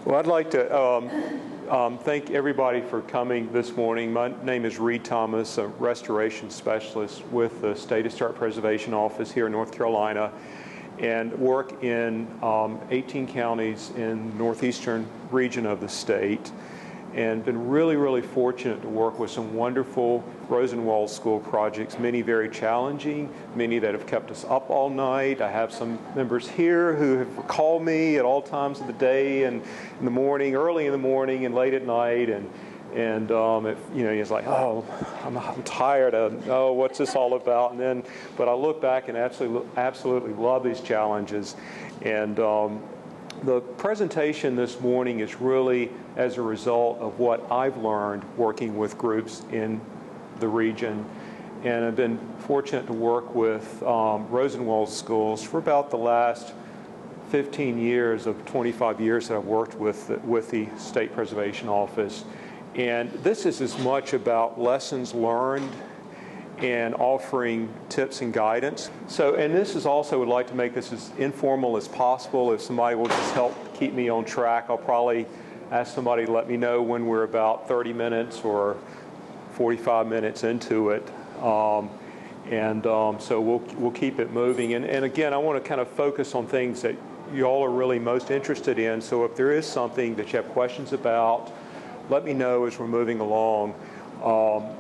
Well, I'd like to thank everybody for coming this morning. My name is Reid Thomas, a restoration specialist with the State Historic Preservation Office here in North Carolina, and work in 18 counties in the northeastern region of the state, and been really fortunate to work with some wonderful Rosenwald School projects, many very challenging, many that have kept us up all night. I have some members here who have called me at all times of the day, and in the morning, early in the morning, and late at night, and it's like, oh, I'm tired of, oh, what's this all about? But I look back and absolutely love these challenges, and the presentation this morning is really as a result of what I've learned working with groups in the region. And I've been fortunate to work with Rosenwald Schools for about the last 15 years of 25 years that I've worked with the State Preservation Office. And this is as much about lessons learned and offering tips and guidance. And this is also, would like to make this as informal as possible. If somebody will just help keep me on track, I'll probably ask somebody to let me know when we're about 30 minutes or 45 minutes into it. So we'll keep it moving. And again, I want to kind of focus on things that you all are really most interested in. So if there is something that you have questions about, let me know as we're moving along.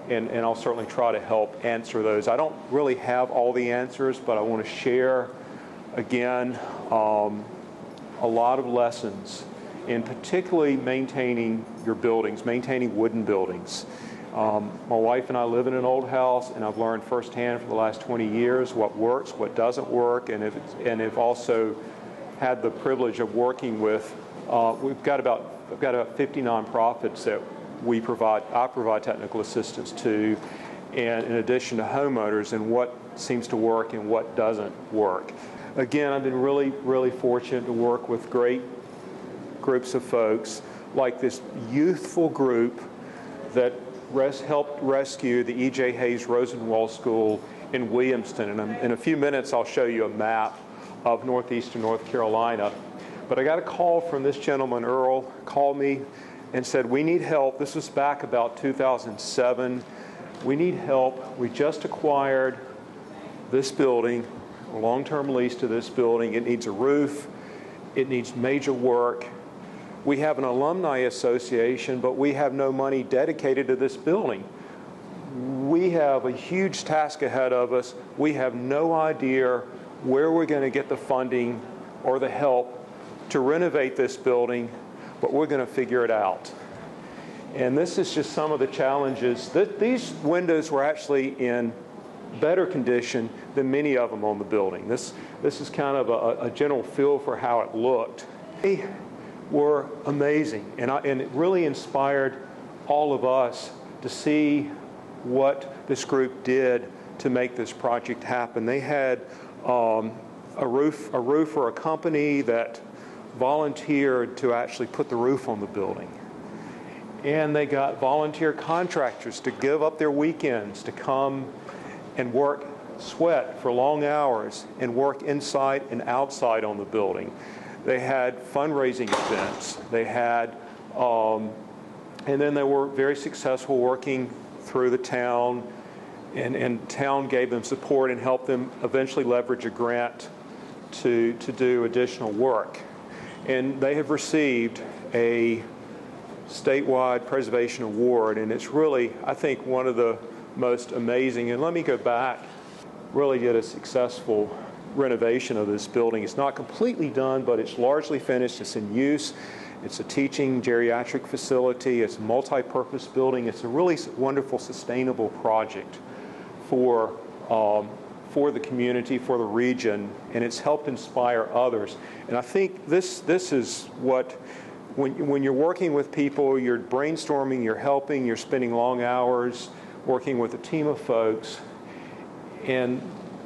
And I'll certainly try to help answer those. I don't really have all the answers, but I want to share, again, a lot of lessons in particularly maintaining your buildings, maintaining wooden buildings. My wife and I live in an old house, and I've learned firsthand for the last 20 years what works, what doesn't work, and have also had the privilege of working with, I've got about 50 nonprofits that I provide technical assistance to, and in addition to homeowners, and what seems to work and what doesn't work. Again, I've been really fortunate to work with great groups of folks like this youthful group that helped rescue the E.J. Hayes Rosenwald School in Williamston. And in a few minutes, I'll show you a map of northeastern North Carolina. But I got a call from this gentleman, Earl, called me and said, we need help. This was back about 2007. We need help. We just acquired this building, a long-term lease to this building. It needs a roof. It needs major work. We have an alumni association, but we have no money dedicated to this building. We have a huge task ahead of us. We have no idea where we're going to get the funding or the help to renovate this building, but we're going to figure it out. And this is just some of the challenges. These windows were actually in better condition than many of them on the building. This is kind of a general feel for how it looked. They were amazing, and it really inspired all of us to see what this group did to make this project happen. They had a roofer, a company that volunteered to actually put the roof on the building. And they got volunteer contractors to give up their weekends to come and sweat for long hours and work inside and outside on the building. They had fundraising events. They had, and then they were very successful working through the town, and town gave them support and helped them eventually leverage a grant to do additional work. And they have received a statewide preservation award, and it's really, I think, one of the most amazing. And let me go back, really did a successful renovation of this building. It's not completely done, but it's largely finished. It's in use. It's a teaching geriatric facility. It's a multi-purpose building. It's a really wonderful, sustainable project for the community, for the region, and it's helped inspire others. And I think this is what, when you're working with people, you're brainstorming, you're helping, you're spending long hours working with a team of folks, and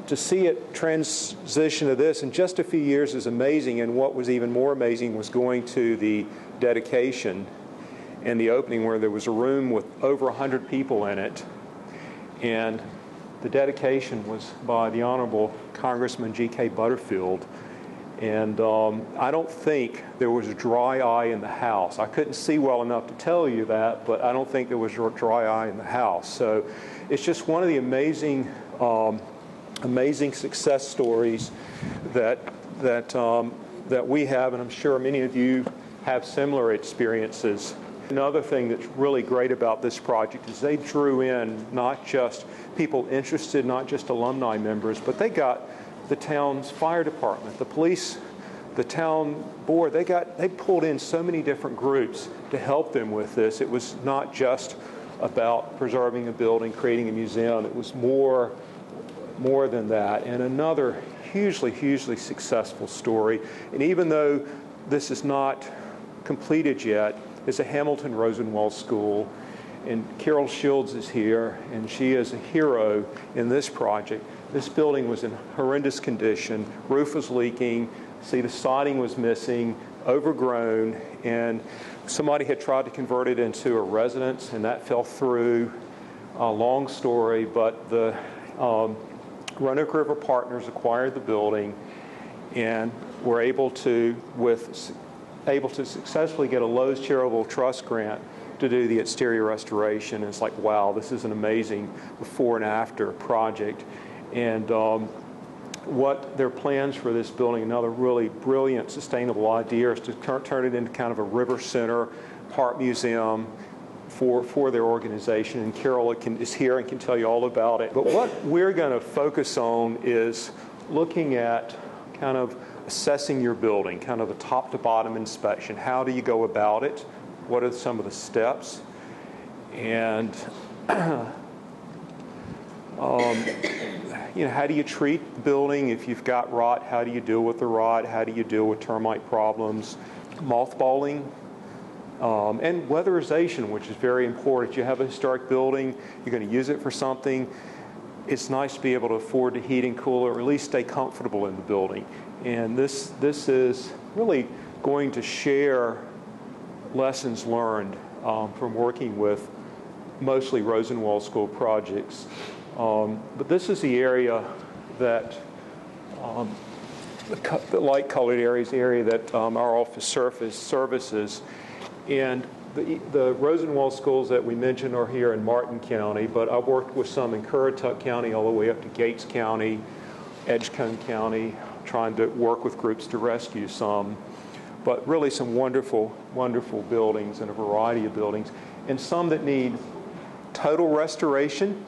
to see it transition to this in just a few years is amazing. And what was even more amazing was going to the dedication and the opening, where there was a room with over 100 people in it, and the dedication was by the Honorable Congressman G.K. Butterfield. And I don't think there was a dry eye in the house. I couldn't see well enough to tell you that, but I don't think there was a dry eye in the house. So it's just one of the amazing success stories that we have, and I'm sure many of you have similar experiences. Another thing that's really great about this project is they drew in not just people interested, not just alumni members, but they got the town's fire department, the police, the town board. They pulled in so many different groups to help them with this. It was not just about preserving a building, creating a museum. It was more than that. And another hugely successful story. And even though this is not completed yet, it's a Hamilton Rosenwald School, and Carol Shields is here, and she is a hero in this project. This building was in horrendous condition. Roof was leaking. See, the siding was missing, overgrown, and somebody had tried to convert it into a residence, and that fell through. Long story, but the Roanoke River Partners acquired the building and were able to successfully get a Lowe's Charitable Trust grant to do the exterior restoration. And it's like, wow, this is an amazing before and after project. And what their plans for this building, another really brilliant, sustainable idea, is to turn it into kind of a river center, part museum for their organization. And Carol is here and can tell you all about it. But what we're going to focus on is looking at kind of assessing your building, kind of a top to bottom inspection. How do you go about it? What are some of the steps? And how do you treat the building if you've got rot? How do you deal with the rot? How do you deal with termite problems? Mothballing, and weatherization, which is very important. You have a historic building, you're going to use it for something. It's nice to be able to afford to heat and cool, or at least stay comfortable in the building. And this is really going to share lessons learned from working with mostly Rosenwald School projects. But this is the area that, the light-colored area is the area that our office services. And the Rosenwald schools that we mentioned are here in Martin County, but I've worked with some in Currituck County all the way up to Gates County, Edgecombe County, trying to work with groups to rescue some. But really some wonderful buildings, and a variety of buildings, and some that need total restoration.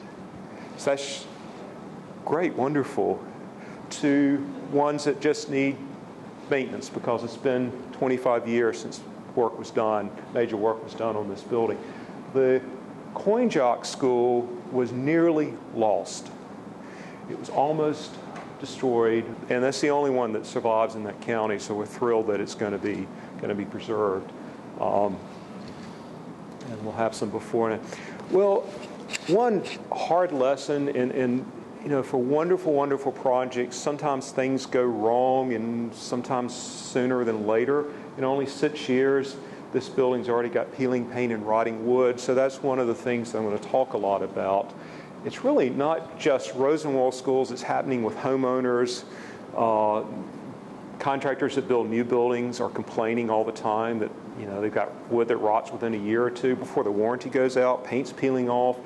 So that's great, wonderful, to ones that just need maintenance because it's been 25 years since major work was done on this building. The Coin Jock School was nearly lost. It was almost destroyed, and that's the only one that survives in that county, so we're thrilled that it's going to be preserved. And we'll have some before and after. Well, one hard lesson in for wonderful projects, sometimes things go wrong, and sometimes sooner than later. In only 6 years, this building's already got peeling paint and rotting wood, so that's one of the things that I'm going to talk a lot about. It's really not just Rosenwald schools, it's happening with homeowners. Contractors that build new buildings are complaining all the time that they've got wood that rots within a year or two before the warranty goes out, paint's peeling off.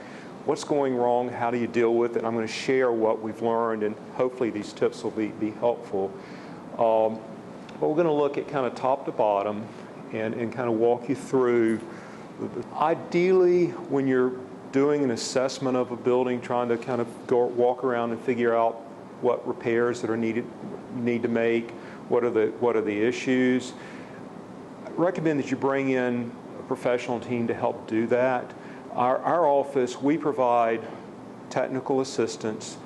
What's going wrong? How do you deal with it? I'm going to share what we've learned, and hopefully these tips will be helpful. But we're going to look at kind of top to bottom and kind of walk you through. Ideally, when you're doing an assessment of a building, trying to kind of walk around and figure out what repairs that are need to make, what are the issues, I recommend that you bring in a professional team to help do that. Our office, we provide technical assistance,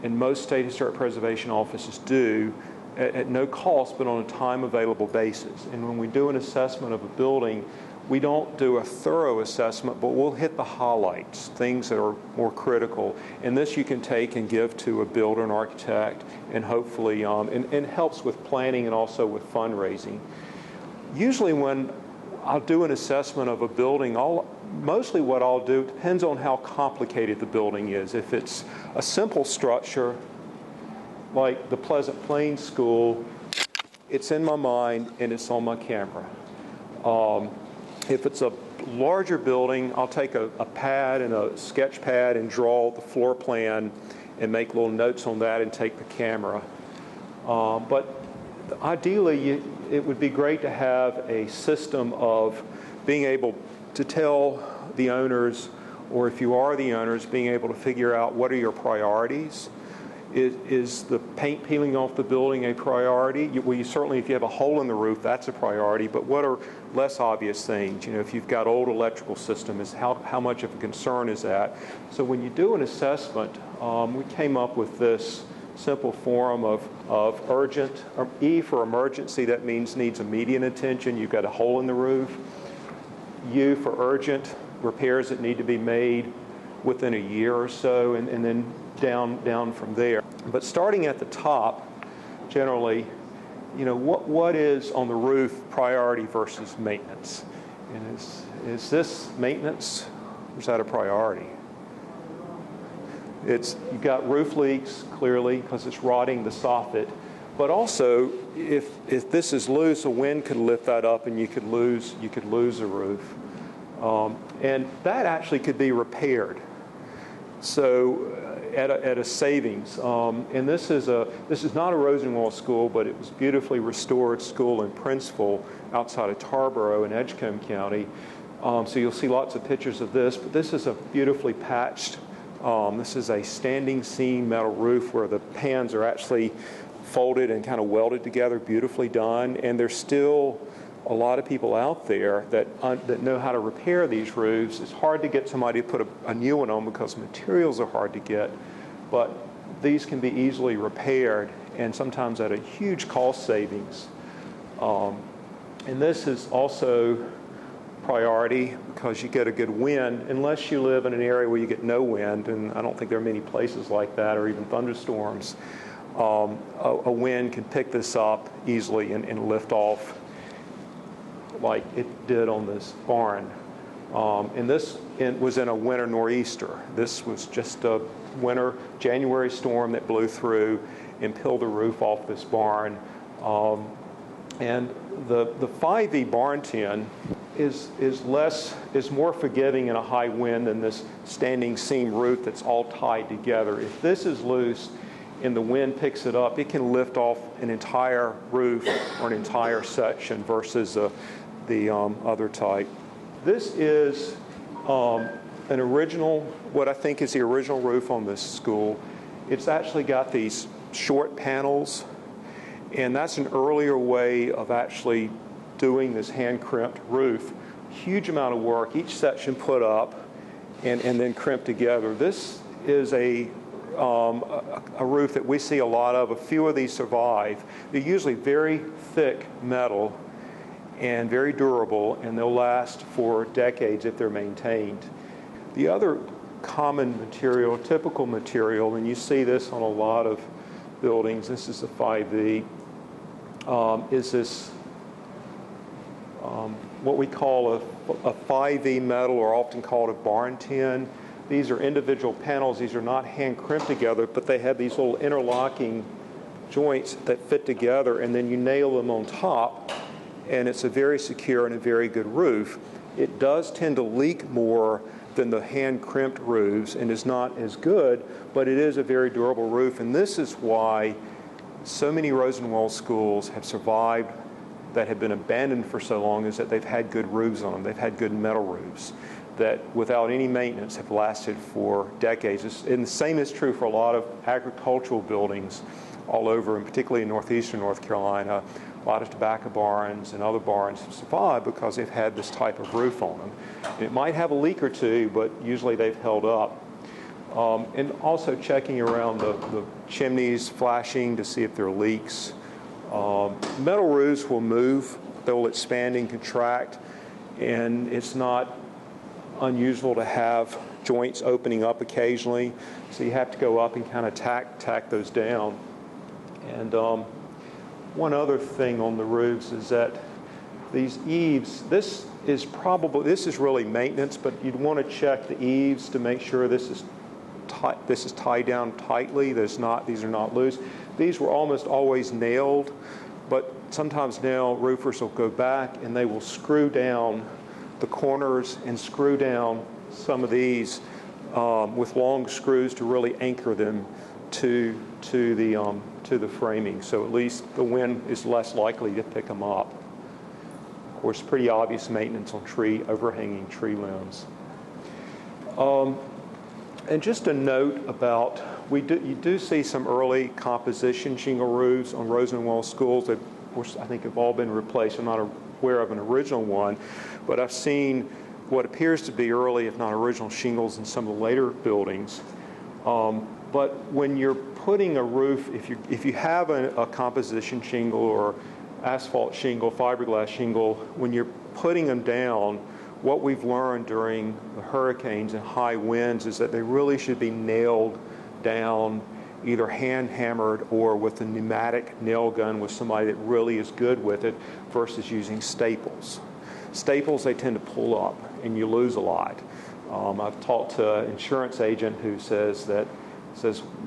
and most state historic preservation offices do, at no cost, but on a time-available basis. And when we do an assessment of a building, we don't do a thorough assessment, but we'll hit the highlights, things that are more critical. And this you can take and give to a builder and architect, and hopefully, and helps with planning and also with fundraising. Usually when I'll do an assessment of a building, mostly what I'll do depends on how complicated the building is. If it's a simple structure, like the Pleasant Plains School, it's in my mind and it's on my camera. If it's a larger building, I'll take a pad and a sketch pad and draw the floor plan and make little notes on that and take the camera. But ideally, it would be great to have a system of being able to tell the owners, or if you are the owners, being able to figure out what are your priorities. Is the paint peeling off the building a priority? Well, certainly if you have a hole in the roof, that's a priority, but what are less obvious things? You know, if you've got old electrical system, how much of a concern is that? So when you do an assessment, we came up with this simple form of urgent, E for emergency, that means needs immediate attention. You've got a hole in the roof. U for urgent, repairs that need to be made within a year or so, and then down from there. But starting at the top, generally, you know, what is on the roof priority versus maintenance? And is this maintenance, or is that a priority? You've got roof leaks, clearly, because it's rotting the soffit. But also, if this is loose, a wind could lift that up and you could lose a roof. And that actually could be repaired. So at a savings. And this is not a Rosenwald School, but it was a beautifully restored school in Princeville outside of Tarboro in Edgecombe County. So you'll see lots of pictures of this, but this is a beautifully patched, this is a standing seam metal roof where the pans are actually folded and kind of welded together, beautifully done. And there's still a lot of people out there that know how to repair these roofs. It's hard to get somebody to put a new one on because materials are hard to get, but these can be easily repaired and sometimes at a huge cost savings. And this is also priority because you get a good wind, unless you live in an area where you get no wind, and I don't think there are many places like that, or even thunderstorms. A wind can pick this up easily and lift off like it did on this barn. And this was in a winter nor'easter. This was just a winter January storm that blew through and peeled the roof off this barn. And the 5E barn tin is more forgiving in a high wind than this standing seam roof that's all tied together. If this is loose and the wind picks it up, it can lift off an entire roof or an entire section versus the other type. This is an original, what I think is the original roof on this school. It's actually got these short panels, and that's an earlier way of actually doing this hand-crimped roof. Huge amount of work, each section put up and then crimped together. This is a roof that we see a lot of. A few of these survive. They're usually very thick metal and very durable, and they'll last for decades if they're maintained. The other common material, typical material, and you see this on a lot of buildings, this is the 5E, is this what we call a 5E metal, or often called a barn tin. These are individual panels. These are not hand crimped together, but they have these little interlocking joints that fit together, and then you nail them on top, and it's a very secure and a very good roof. It does tend to leak more than the hand crimped roofs and is not as good, but it is a very durable roof. And this is why so many Rosenwald schools have survived that have been abandoned for so long, is that they've had good roofs on them. They've had good metal roofs that without any maintenance have lasted for decades. And the same is true for a lot of agricultural buildings all over, and particularly in northeastern North Carolina. A lot of tobacco barns and other barns have survived because they've had this type of roof on them. And it might have a leak or two, but usually they've held up. And also checking around the chimneys, flashing to see if there are leaks. Metal roofs will move. They will expand and contract, and it's not unusual to have joints opening up occasionally, so you have to go up and kind of tack those down. And one other thing on the roofs is that these eaves, this is really maintenance, but you'd want to check the eaves to make sure this is tied down tightly. These are not loose. These were almost always nailed, but sometimes now roofers will go back and they will screw down the corners and screw down some of these with long screws to really anchor them to the framing, so at least the wind is less likely to pick them up. Of course, pretty obvious maintenance on overhanging tree limbs. And just a note about, you do see some early composition shingle roofs on Rosenwald schools that, of course, I think have all been replaced. I'm not aware of an original one, but I've seen what appears to be early, if not original, shingles in some of the later buildings. But when you're putting a roof, if you have a composition shingle or asphalt shingle, fiberglass shingle, when you're putting them down, what we've learned during the hurricanes and high winds is that they really should be nailed down, either hand hammered or with a pneumatic nail gun with somebody that really is good with it versus using staples. Staples, they tend to pull up and you lose a lot. I've talked to an insurance agent who says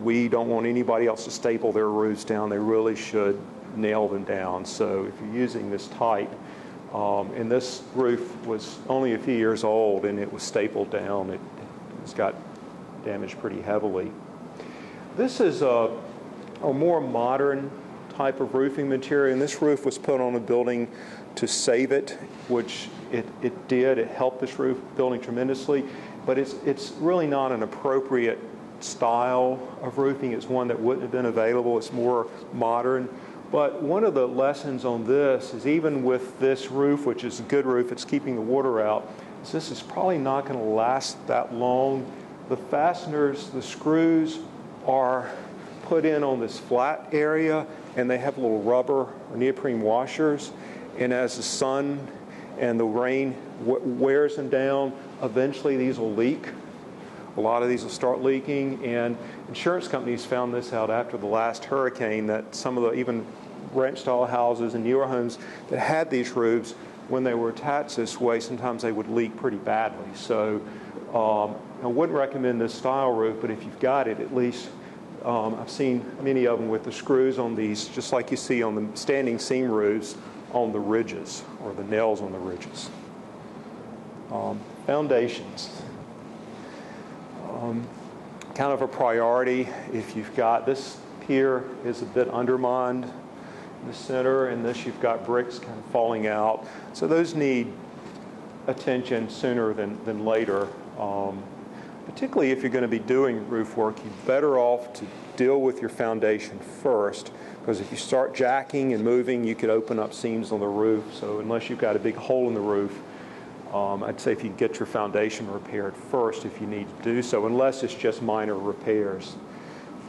we don't want anybody else to staple their roofs down. They really should nail them down. So if you're using this type, and this roof was only a few years old and it was stapled down, it's got damaged pretty heavily. This is a more modern type of roofing material, and this roof was put on a building to save it, which it did. It helped this roof building tremendously, but it's really not an appropriate style of roofing. It's one that wouldn't have been available. It's more modern. But one of the lessons on this is, even with this roof, which is a good roof, it's keeping the water out, is this is probably not going to last that long. The fasteners, the screws are put in on this flat area, and they have little rubber or neoprene washers. And as the sun and the rain wears them down, eventually these will leak. A lot of these will start leaking, and insurance companies found this out after the last hurricane, that some of the even ranch-style houses and newer homes that had these roofs, when they were attached this way, sometimes they would leak pretty badly. So I wouldn't recommend this style roof, but if you've got it, at least I've seen many of them with the screws on these, just like you see on the standing seam roofs, on the ridges, or the nails on the ridges. Foundations. Kind of a priority. If you've got this here is a bit undermined in the center, and this you've got bricks kind of falling out. So those need attention sooner than later. Particularly if you're going to be doing roof work, you're better off to deal with your foundation first, because if you start jacking and moving, you could open up seams on the roof. So unless you've got a big hole in the roof, I'd say if you get your foundation repaired first if you need to do so, unless it's just minor repairs.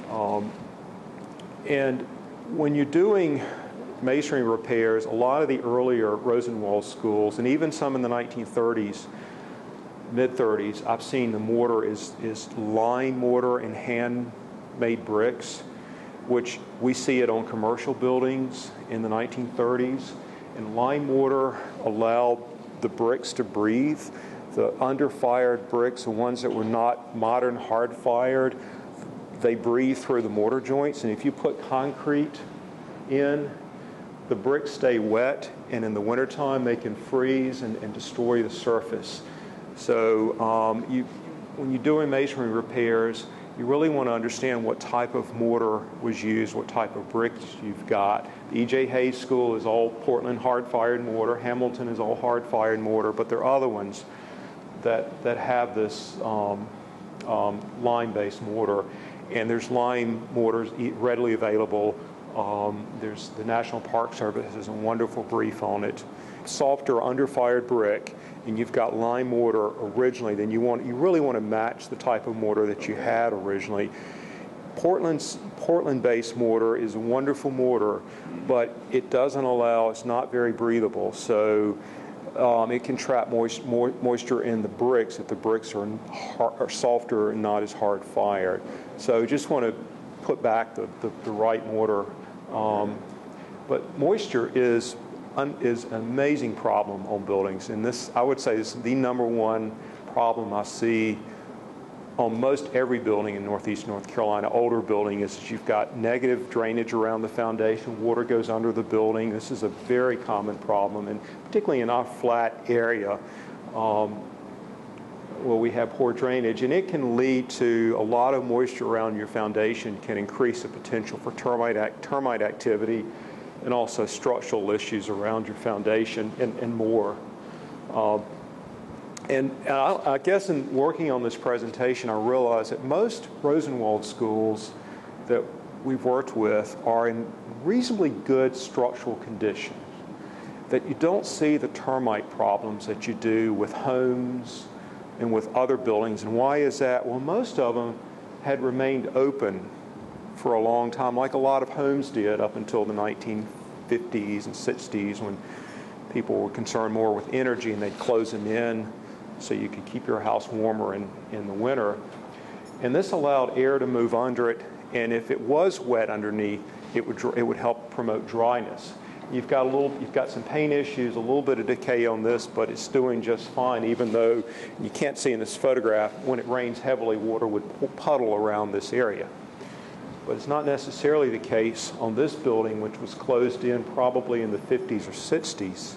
And when you're doing masonry repairs, a lot of the earlier Rosenwald schools, and even some in the 1930s, mid-30s, I've seen the mortar is lime mortar and handmade bricks, which we see it on commercial buildings in the 1930s. And lime mortar allowed the bricks to breathe. The under-fired bricks, the ones that were not modern hard-fired, they breathe through the mortar joints. And if you put concrete in, the bricks stay wet, and in the wintertime they can freeze and destroy the surface. So when you're doing masonry repairs, you really want to understand what type of mortar was used, what type of bricks you've got. The E.J. Hayes School is all Portland hard-fired mortar. Hamilton is all hard-fired mortar, but there are other ones that have this lime-based mortar. And there's lime mortars readily available. There's the National Park Service has a wonderful brief on it. Softer under-fired brick, and you've got lime mortar originally, then you really want to match the type of mortar that you had originally. Portland-based mortar is a wonderful mortar, but it's not very breathable. So it can trap moisture in the bricks if the bricks are softer and not as hard fired. So just want to put back the right mortar. But moisture is an amazing problem on buildings, and I would say this is the number one problem I see on most every building in Northeast North Carolina, older building, is that you've got negative drainage around the foundation. Water goes under the building. This is a very common problem, and particularly in our flat area where we have poor drainage, and it can lead to a lot of moisture around your foundation, can increase the potential for termite activity, and also structural issues around your foundation and more. And I guess in working on this presentation, I realized that most Rosenwald schools that we've worked with are in reasonably good structural condition, that you don't see the termite problems that you do with homes and with other buildings. And why is that? Well, most of them had remained open for a long time, like a lot of homes did up until the 1950s and 60s, when people were concerned more with energy and they'd close them in so you could keep your house warmer in the winter. And this allowed air to move under it, and if it was wet underneath, it would help promote dryness. You've got some paint issues, a little bit of decay on this, but it's doing just fine, even though you can't see in this photograph, when it rains heavily, water would puddle around this area. But it's not necessarily the case on this building, which was closed in probably in the 50s or 60s.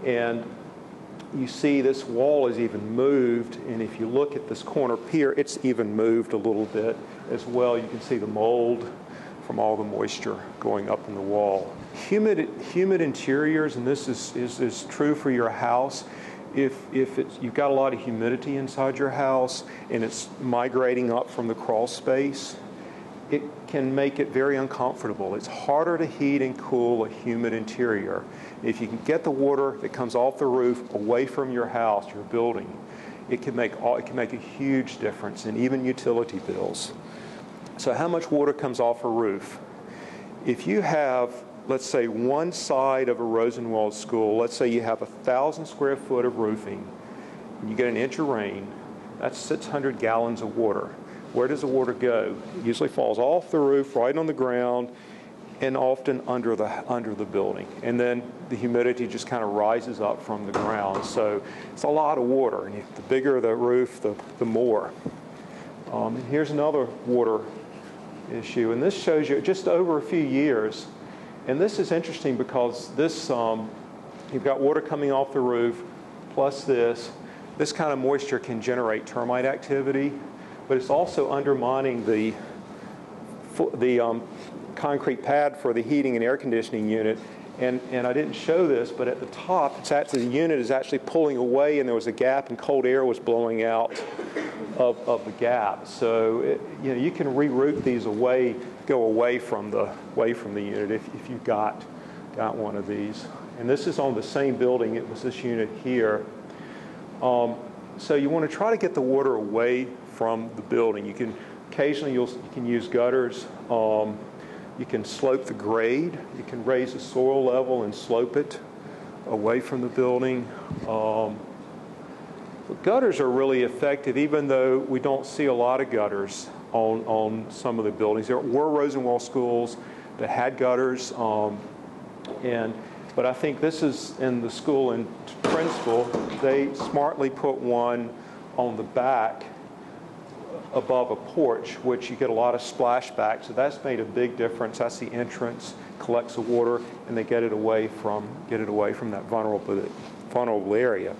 And you see this wall is even moved, and if you look at this corner pier, it's even moved a little bit as well. You can see the mold from all the moisture going up in the wall. Humid interiors, and this is true for your house, if you've got a lot of humidity inside your house and it's migrating up from the crawl space, it can make it very uncomfortable. It's harder to heat and cool a humid interior. If you can get the water that comes off the roof away from your house, your building, it can make a huge difference in even utility bills. So how much water comes off a roof? If you have, let's say, one side of a Rosenwald school, let's say you have 1,000 square foot of roofing, and you get an inch of rain, that's 600 gallons of water. Where does the water go? It usually falls off the roof, right on the ground, and often under the building. And then the humidity just kind of rises up from the ground. So it's a lot of water, and the bigger the roof, the more. And here's another water issue, and this shows you just over a few years. And this is interesting because this, you've got water coming off the roof, plus this kind of moisture can generate termite activity, but it's also undermining the concrete pad for the heating and air conditioning unit. And I didn't show this, but at the top, the unit is actually pulling away, and there was a gap, and cold air was blowing out of the gap. So you can reroute these go away from the unit if you've got one of these. And this is on the same building. It was this unit here. So you want to try to get the water away from the building. You can occasionally you can use gutters. You can slope the grade. You can raise the soil level and slope it away from the building. But gutters are really effective, even though we don't see a lot of gutters on some of the buildings. There were Rosenwald schools that had gutters, but I think this is in the school in Princeville. They smartly put one on the back above a porch, which you get a lot of splashback. So that's made a big difference. That's the entrance, collects the water, and they get it away from that vulnerable area.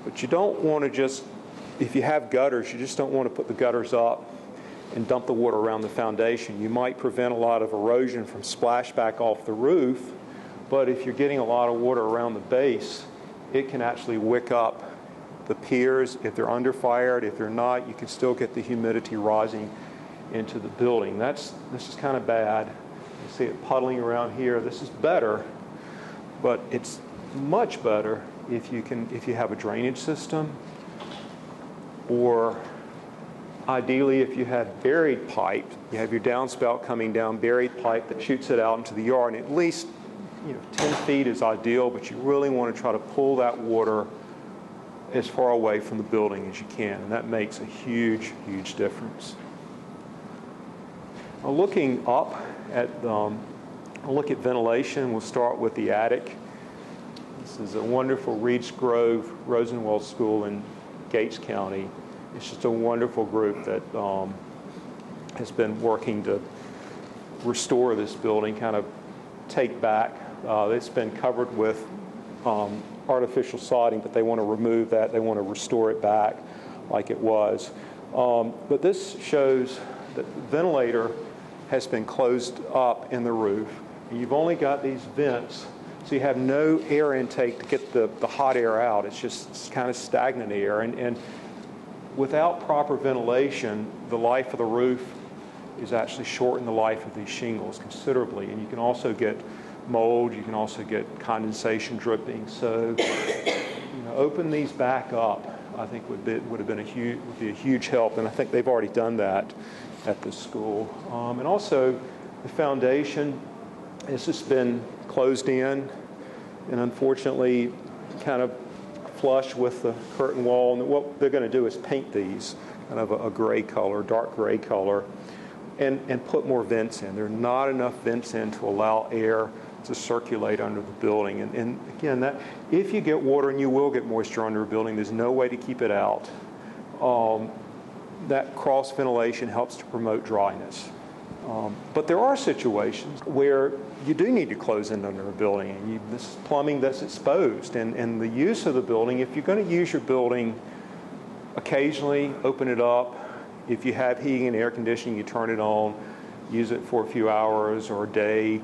But you don't want to just, if you have gutters, you just don't want to put the gutters up and dump the water around the foundation. You might prevent a lot of erosion from splashback off the roof, but if you're getting a lot of water around the base, it can actually wick up the piers. If they're underfired, if they're not, you can still get the humidity rising into the building. This is kind of bad. You see it puddling around here. This is better, but it's much better if you have a drainage system, or ideally if you had buried pipe. You have your downspout coming down, buried pipe that shoots it out into the yard, and at least 10 feet is ideal, but you really want to try to pull that water as far away from the building as you can, and that makes a huge, huge difference. Now, looking up at, I'll look at ventilation. We'll start with the attic. This is a wonderful Reed's Grove Rosenwald School in Gates County. It's just a wonderful group that has been working to restore this building, kind of take back. It's been covered with artificial siding, but they want to remove that. They want to restore it back like it was. But this shows that the ventilator has been closed up in the roof. You've only got these vents, so you have no air intake to get the hot air out. It's kind of stagnant air. And without proper ventilation, the life of the roof is actually shortening the life of these shingles considerably. And you can also get mold, you can also get condensation dripping. So, open these back up, I think would be a huge help. And I think they've already done that at this school. And also, the foundation has just been closed in, and unfortunately, kind of flush with the curtain wall. And what they're going to do is paint these kind of a gray color, dark gray color, and put more vents in. There are not enough vents in to allow air to circulate under the building. And again, that if you get water, and you will get moisture under a building, there's no way to keep it out. That cross ventilation helps to promote dryness. But there are situations where you do need to close in under a building, and this is plumbing that's exposed. And the use of the building, if you're going to use your building, occasionally open it up. If you have heating and air conditioning, you turn it on, use it for a few hours or a day.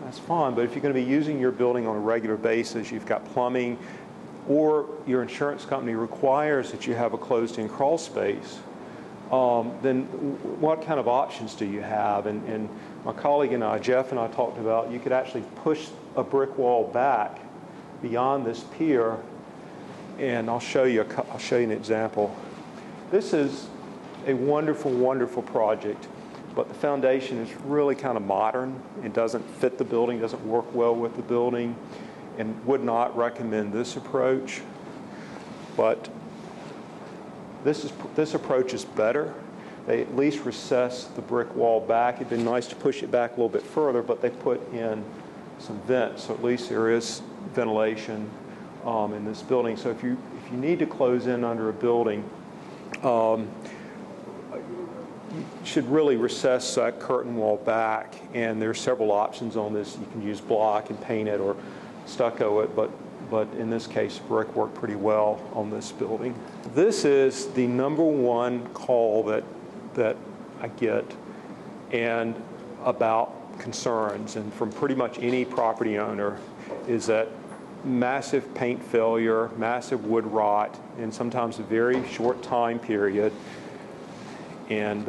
That's fine. But if you're going to be using your building on a regular basis, you've got plumbing, or your insurance company requires that you have a closed-in crawl space, then what kind of options do you have? And my colleague and I, Jeff and I, talked about you could actually push a brick wall back beyond this pier, and I'll show you an example. This is a wonderful, wonderful project, but the foundation is really kind of modern. It doesn't fit the building, doesn't work well with the building, and would not recommend this approach. But this approach is better. They at least recess the brick wall back. It'd been nice to push it back a little bit further, but they put in some vents, so at least there is ventilation in this building. So if you need to close in under a building, you should really recess that curtain wall back, and there are several options on this. You can use block and paint it or stucco it, but in this case, brick worked pretty well on this building. This is the number one call that I get and about concerns, and from pretty much any property owner, is that massive paint failure, massive wood rot, and sometimes a very short time period. And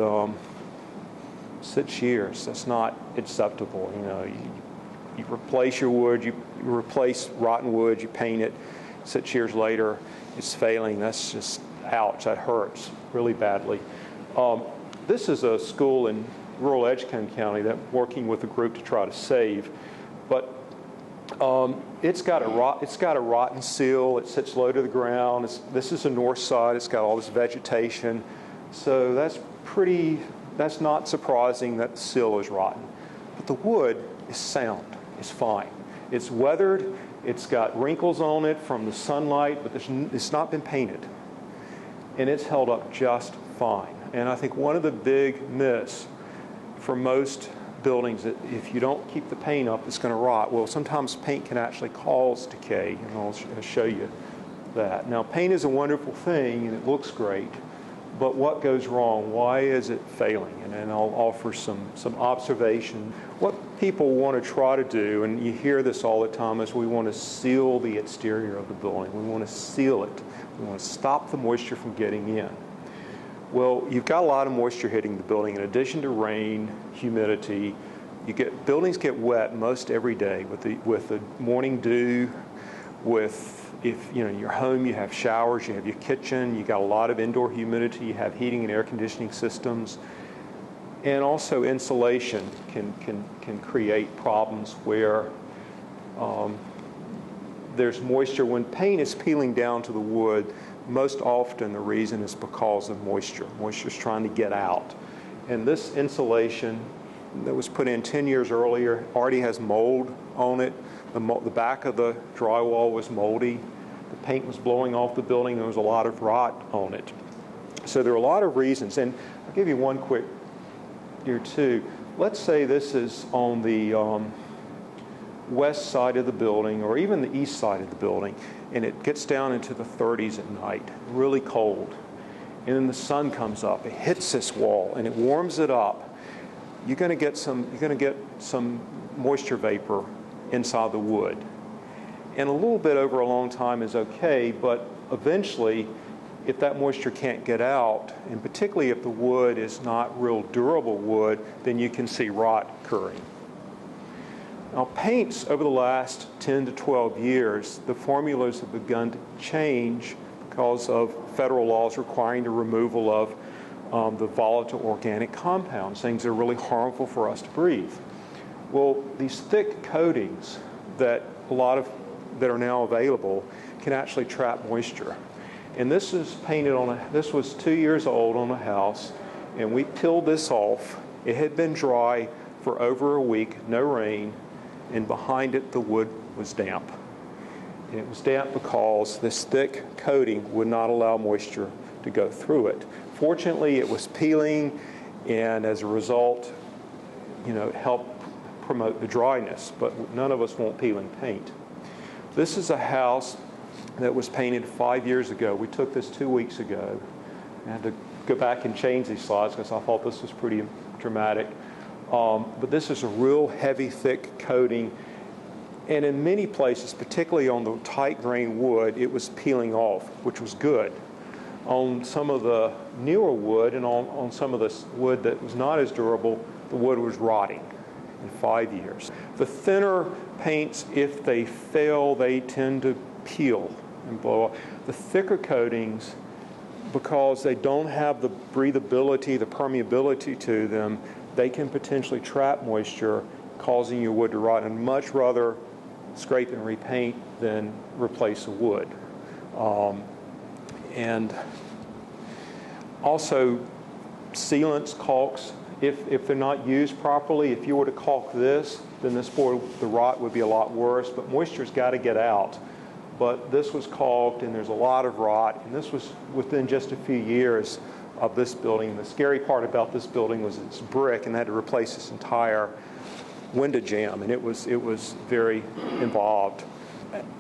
6 years, that's not acceptable. You replace your wood, you replace rotten wood, you paint it. 6 years later, it's failing. That's just, ouch, that hurts really badly. This is a school in rural Edgecombe County that I'm working with a group to try to save. But it's got a rotten seal. It sits low to the ground. This is the north side. It's got all this vegetation. So that's not surprising that the seal is rotten. But the wood is sound. It's fine. It's weathered. It's got wrinkles on it from the sunlight, but it's not been painted. And it's held up just fine. And I think one of the big myths for most buildings that if you don't keep the paint up, it's going to rot. Well, sometimes paint can actually cause decay, and I'll show you that. Now, paint is a wonderful thing, and it looks great. But what goes wrong? Why is it failing? And then I'll offer some observation. What people want to try to do, and you hear this all the time, is we want to seal the exterior of the building. We want to seal it. We want to stop the moisture from getting in. Well, you've got a lot of moisture hitting the building. In addition to rain, humidity, buildings get wet most every day with the morning dew, if your home, you have showers, you have your kitchen, you got a lot of indoor humidity, you have heating and air conditioning systems, and also insulation can create problems where there's moisture. When paint is peeling down to the wood, most often the reason is because of moisture. Moisture's trying to get out. And this insulation that was put in 10 years earlier already has mold on it. The back of the drywall was moldy. The paint was blowing off the building. There was a lot of rot on it. So there are a lot of reasons, and I'll give you one quick here too. Let's say this is on the west side of the building, or even the east side of the building, and it gets down into the 30s at night, really cold. And then the sun comes up, it hits this wall, and it warms it up. You're going to get some moisture vapor inside the wood. And a little bit over a long time is okay, but eventually, if that moisture can't get out, and particularly if the wood is not real durable wood, then you can see rot occurring. Now, paints over the last 10 to 12 years, the formulas have begun to change because of federal laws requiring the removal of the volatile organic compounds, things that are really harmful for us to breathe. Well, these thick coatings that are now available can actually trap moisture. And this is painted this was 2 years old on a house, and we peeled this off. It had been dry for over a week, no rain, and behind it the wood was damp. And it was damp because this thick coating would not allow moisture to go through it. Fortunately, it was peeling, and as a result, it helped promote the dryness, but none of us want peeling paint. This is a house that was painted 5 years ago. We took this 2 weeks ago. I had to go back and change these slides because I thought this was pretty dramatic. But this is a real heavy, thick coating. And in many places, particularly on the tight grain wood, it was peeling off, which was good. On some of the newer wood and on some of the wood that was not as durable, the wood was rotting in 5 years. The thinner paints, if they fail, they tend to peel and blow off. The thicker coatings, because they don't have the breathability, the permeability to them, they can potentially trap moisture, causing your wood to rot. And much rather scrape and repaint than replace the wood. And also sealants, caulks, if they're not used properly, if you were to caulk this, then this board, the rot would be a lot worse, but moisture's got to get out. But this was caulked, and there's a lot of rot, and this was within just a few years of this building. And the scary part about this building was it's brick, and they had to replace this entire window jamb, and it was very involved.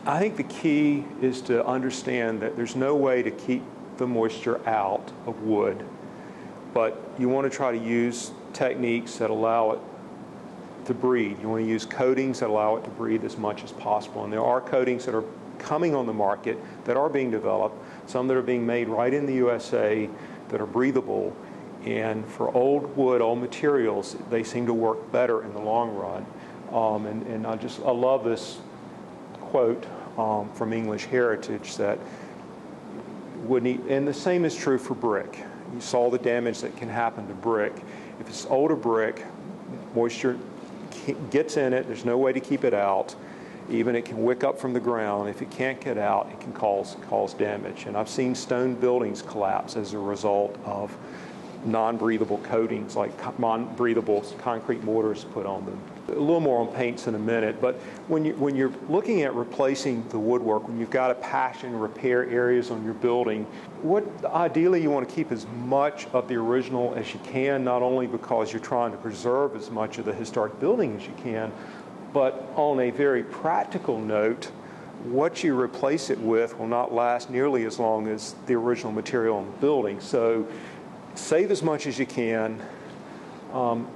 I think the key is to understand that there's no way to keep the moisture out of wood, but you want to try to use techniques that allow it to breathe. You want to use coatings that allow it to breathe as much as possible, and there are coatings that are coming on the market that are being developed, some that are being made right in the USA that are breathable, and for old wood, old materials, they seem to work better in the long run. And I love this quote from English Heritage that and the same is true for brick. You saw the damage that can happen to brick. If it's older brick, moisture gets in it, there's no way to keep it out. Even it can wick up from the ground. If it can't get out, it can cause damage. And I've seen stone buildings collapse as a result of non-breathable coatings, like non-breathable concrete mortars put on them. A little more on paints in a minute, but when you're looking at replacing the woodwork, when you've got to patch and repair areas on your building, ideally you want to keep as much of the original as you can, not only because you're trying to preserve as much of the historic building as you can, but on a very practical note, what you replace it with will not last nearly as long as the original material in the building. So save as much as you can,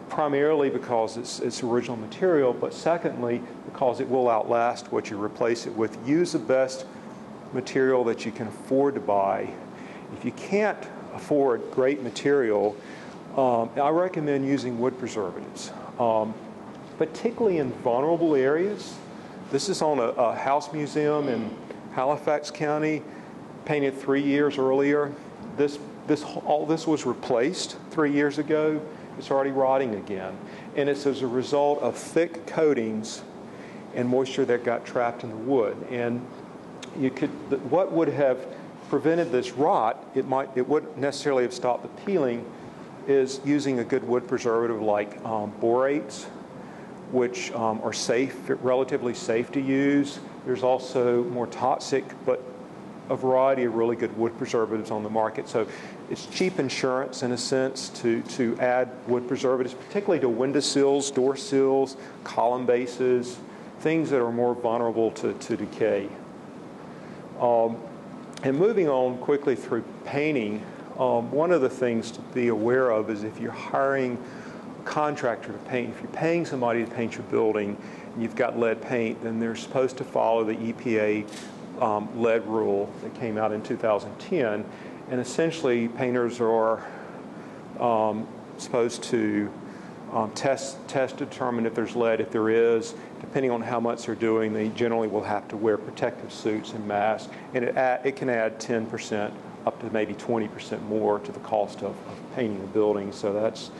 primarily because it's original material, but secondly, because it will outlast what you replace it with. Use the best material that you can afford to buy. If you can't afford great material, I recommend using wood preservatives, particularly in vulnerable areas. This is on a house museum in Halifax County, painted 3 years earlier. All this was replaced 3 years ago. It's already rotting again. And it's as a result of thick coatings and moisture that got trapped in the wood. And what would have prevented this rot, it wouldn't necessarily have stopped the peeling, is using a good wood preservative like borates, which are safe, relatively safe to use. There's also more toxic but a variety of really good wood preservatives on the market. So it's cheap insurance in a sense to add wood preservatives, particularly to windowsills, door sills, column bases, things that are more vulnerable to decay. And moving on quickly through painting, one of the things to be aware of is if you're hiring a contractor to paint, if you're paying somebody to paint your building and you've got lead paint, then they're supposed to follow the EPA lead rule that came out in 2010. And essentially, painters are supposed to test to determine if there's lead. If there is, depending on how much they're doing, they generally will have to wear protective suits and masks. And it can add 10% up to maybe 20% more to the cost of painting a building. So that's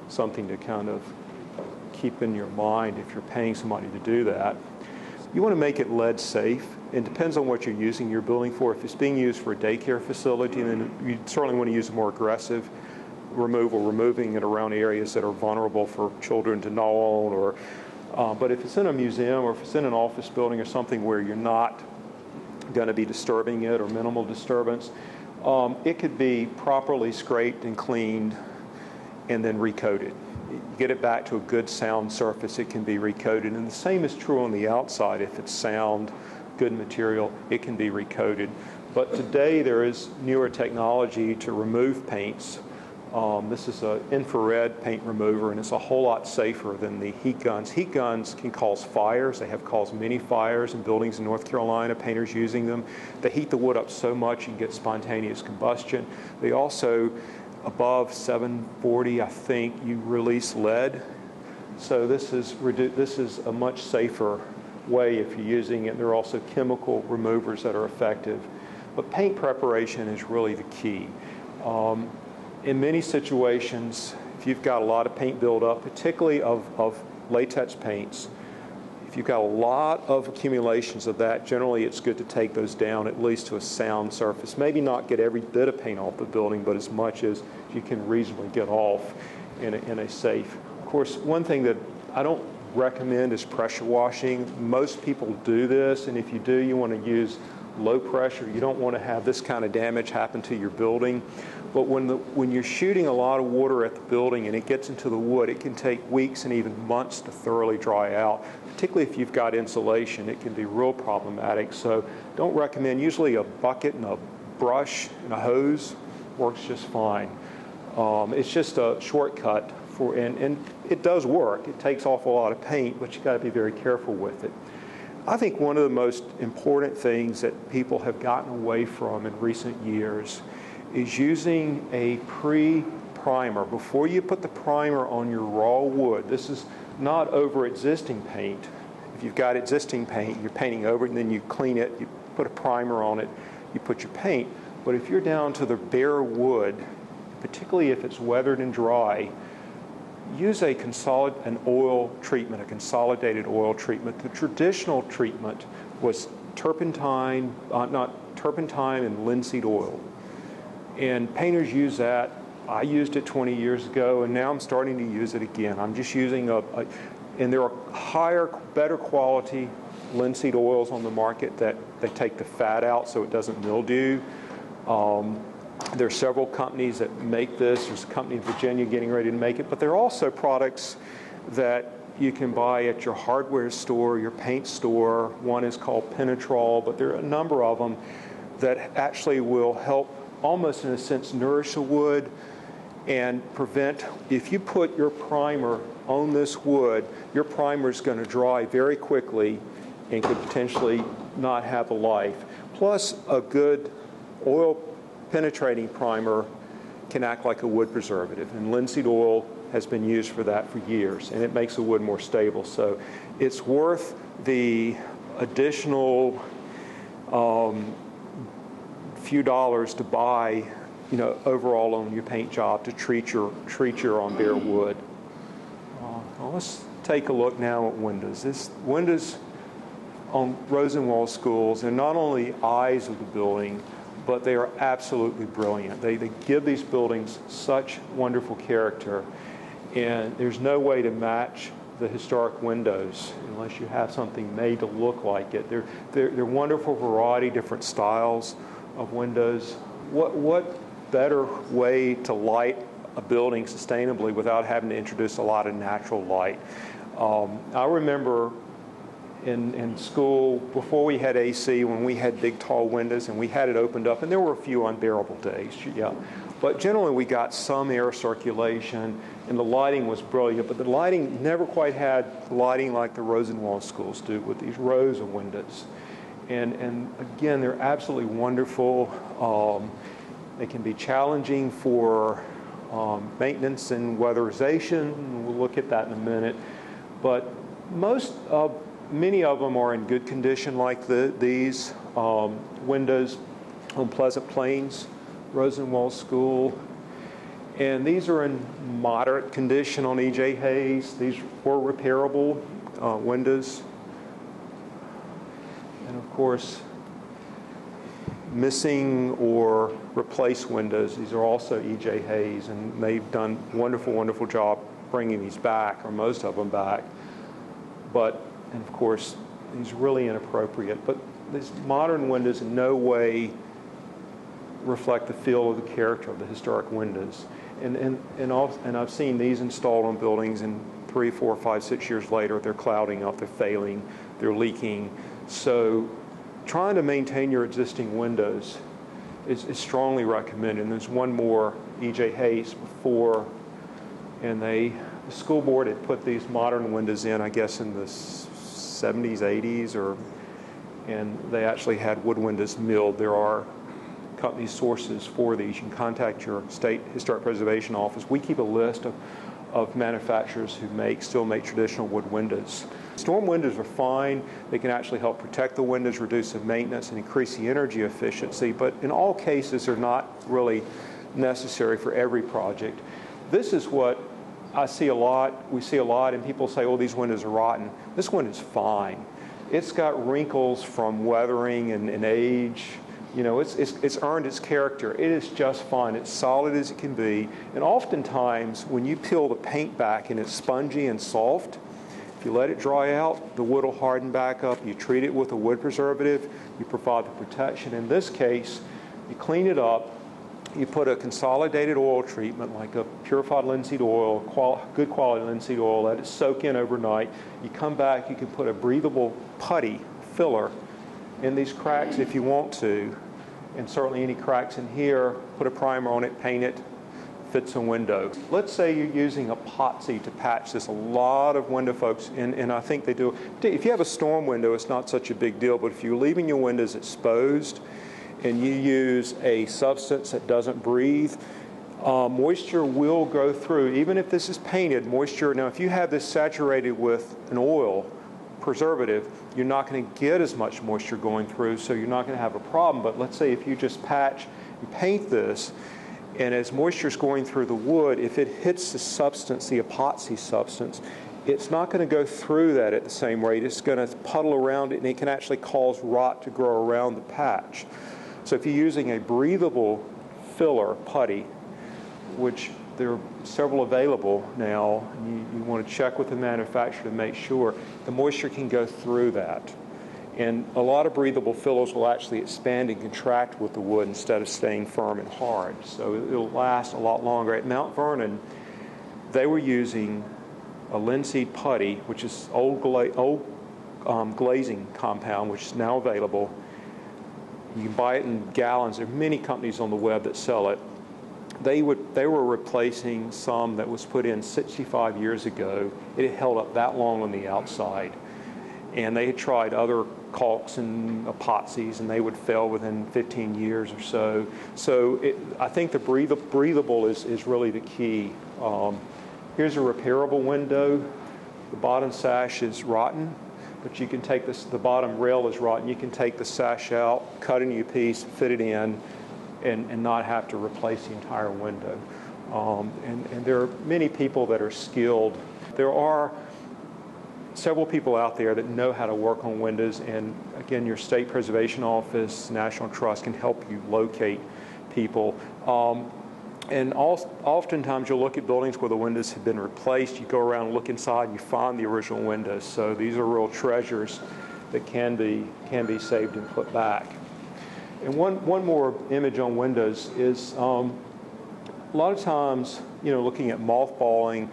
something to kind of keep in your mind if you're paying somebody to do that. You want to make it lead safe. It depends on what you're using your building for. If it's being used for a daycare facility, then you certainly want to use a more aggressive removal, removing it around areas that are vulnerable for children to gnaw on. But if it's in a museum or if it's in an office building or something where you're not going to be disturbing it or minimal disturbance, it could be properly scraped and cleaned and then recoated. You get it back to a good sound surface, it can be recoated. And the same is true on the outside. If it's sound, good material, it can be recoated. But today there is newer technology to remove paints. This is an infrared paint remover, and it's a whole lot safer than the heat guns. Heat guns can cause fires. They have caused many fires in buildings in North Carolina, painters using them. They heat the wood up so much you can get spontaneous combustion. They also, above 740, I think, you release lead. So this is a much safer way if you're using it. There are also chemical removers that are effective. But paint preparation is really the key. In many situations, if you've got a lot of paint buildup, particularly of latex paints, if you've got a lot of accumulations of that, generally it's good to take those down at least to a sound surface. Maybe not get every bit of paint off the building, but as much as you can reasonably get off in a safe. Of course, one thing that I don't recommend is pressure washing. Most people do this, and if you do, you want to use low pressure. You don't want to have this kind of damage happen to your building. But when you're shooting a lot of water at the building and it gets into the wood, it can take weeks and even months to thoroughly dry out. Particularly if you've got insulation, it can be real problematic. So don't recommend. Usually a bucket and a brush and a hose works just fine. It's just a shortcut and it does work. It takes off a lot of paint, but you've got to be very careful with it. I think one of the most important things that people have gotten away from in recent years is using a pre-primer. Before you put the primer on your raw wood, this is not over existing paint. If you've got existing paint, you're painting over it, and then you clean it, you put a primer on it, you put your paint. But if you're down to the bare wood, particularly if it's weathered and dry, use an oil treatment, a consolidated oil treatment. The traditional treatment was turpentine and linseed oil. And painters use that. I used it 20 years ago, and now I'm starting to use it again. I'm just using and there are higher, better quality linseed oils on the market that they take the fat out so it doesn't mildew. There are several companies that make this. There's a company in Virginia getting ready to make it, but there are also products that you can buy at your hardware store, your paint store. One is called Penetrol, but there are a number of them that actually will help almost in a sense nourish the wood and prevent, if you put your primer on this wood, your primer is going to dry very quickly and could potentially not have a life. Plus, a good oil penetrating primer can act like a wood preservative, and linseed oil has been used for that for years, and it makes the wood more stable. So it's worth the additional few dollars to buy, overall on your paint job to treat your on bare wood. Well, let's take a look now at windows. Windows on Rosenwald schools, they're not only eyes of the building, but they are absolutely brilliant. They give these buildings such wonderful character, and there's no way to match the historic windows unless you have something made to look like it. They're wonderful variety, different styles of windows. What better way to light a building sustainably without having to introduce a lot of natural light? I remember in school, before we had AC, when we had big tall windows and we had it opened up, and there were a few unbearable days, yeah. But generally we got some air circulation and the lighting was brilliant, but the lighting never quite had lighting like the Rosenwald schools do with these rows of windows. And again, they're absolutely wonderful. They can be challenging for maintenance and weatherization. We'll look at that in a minute. But many of them are in good condition, like these windows on Pleasant Plains, Rosenwald School. And these are in moderate condition on E.J. Hayes. These were repairable windows. And of course, missing or replaced windows. These are also E.J. Hayes, and they've done wonderful, wonderful job bringing these back, or most of them back. And of course, these are really inappropriate. But these modern windows in no way reflect the feel or the character of the historic windows. And I've seen these installed on buildings, and 3, 4, 5, 6 years later, they're clouding up, they're failing, they're leaking. So trying to maintain your existing windows is strongly recommended. And there's one more, E.J. Hayes before, and the school board had put these modern windows in, I guess, in the 70s, 80s, and they actually had wood windows milled. There are company sources for these. You can contact your state historic preservation office. We keep a list of manufacturers who still make traditional wood windows. Storm windows are fine. They can actually help protect the windows, reduce the maintenance, and increase the energy efficiency, but in all cases they're not really necessary for every project. This is what I see a lot, we see a lot, and people say, oh, these windows are rotten. This one is fine. It's got wrinkles from weathering and age. You know, it's earned its character. It is just fine. It's solid as it can be. And oftentimes, when you peel the paint back and it's spongy and soft, if you let it dry out, the wood will harden back up. You treat it with a wood preservative. You provide the protection. In this case, you clean it up. You put a consolidated oil treatment, like a purified linseed oil, good quality linseed oil, let it soak in overnight. You come back, you can put a breathable putty filler in these cracks if you want to, and certainly any cracks in here, put a primer on it, paint it, fits a window. Let's say you're using epoxy to patch this. A lot of window folks, and I think they do. If you have a storm window, it's not such a big deal, but if you're leaving your windows exposed and you use a substance that doesn't breathe, moisture will go through. Even if this is painted, moisture, now if you have this saturated with an oil preservative, you're not going to get as much moisture going through, so you're not going to have a problem. But let's say if you just patch and paint this, and as moisture is going through the wood, if it hits the substance, the epoxy substance, it's not going to go through that at the same rate. It's going to puddle around it, and it can actually cause rot to grow around the patch. So if you're using a breathable filler putty, which there are several available now, you want to check with the manufacturer to make sure the moisture can go through that. And a lot of breathable fillers will actually expand and contract with the wood instead of staying firm and hard. So it'll last a lot longer. At Mount Vernon, they were using a linseed putty, which is old glazing compound, which is now available. You can buy it in gallons. There are many companies on the web that sell it. They were replacing some that was put in 65 years ago. It had held up that long on the outside. And they had tried other caulks and epoxies, and they would fail within 15 years or so. So I think the breathable is really the key. Here's a repairable window. The bottom sash is rotten, but you can take this, the bottom rail is rotten. You can take the sash out, cut a new piece, fit it in, and not have to replace the entire window. And there are many people that are skilled. There are several people out there that know how to work on windows, and again, your state preservation office, National Trust can help you locate people. And oftentimes you'll look at buildings where the windows have been replaced. You go around and look inside and you find the original windows. So these are real treasures that can be saved and put back. And one more image on windows is a lot of times, looking at mothballing,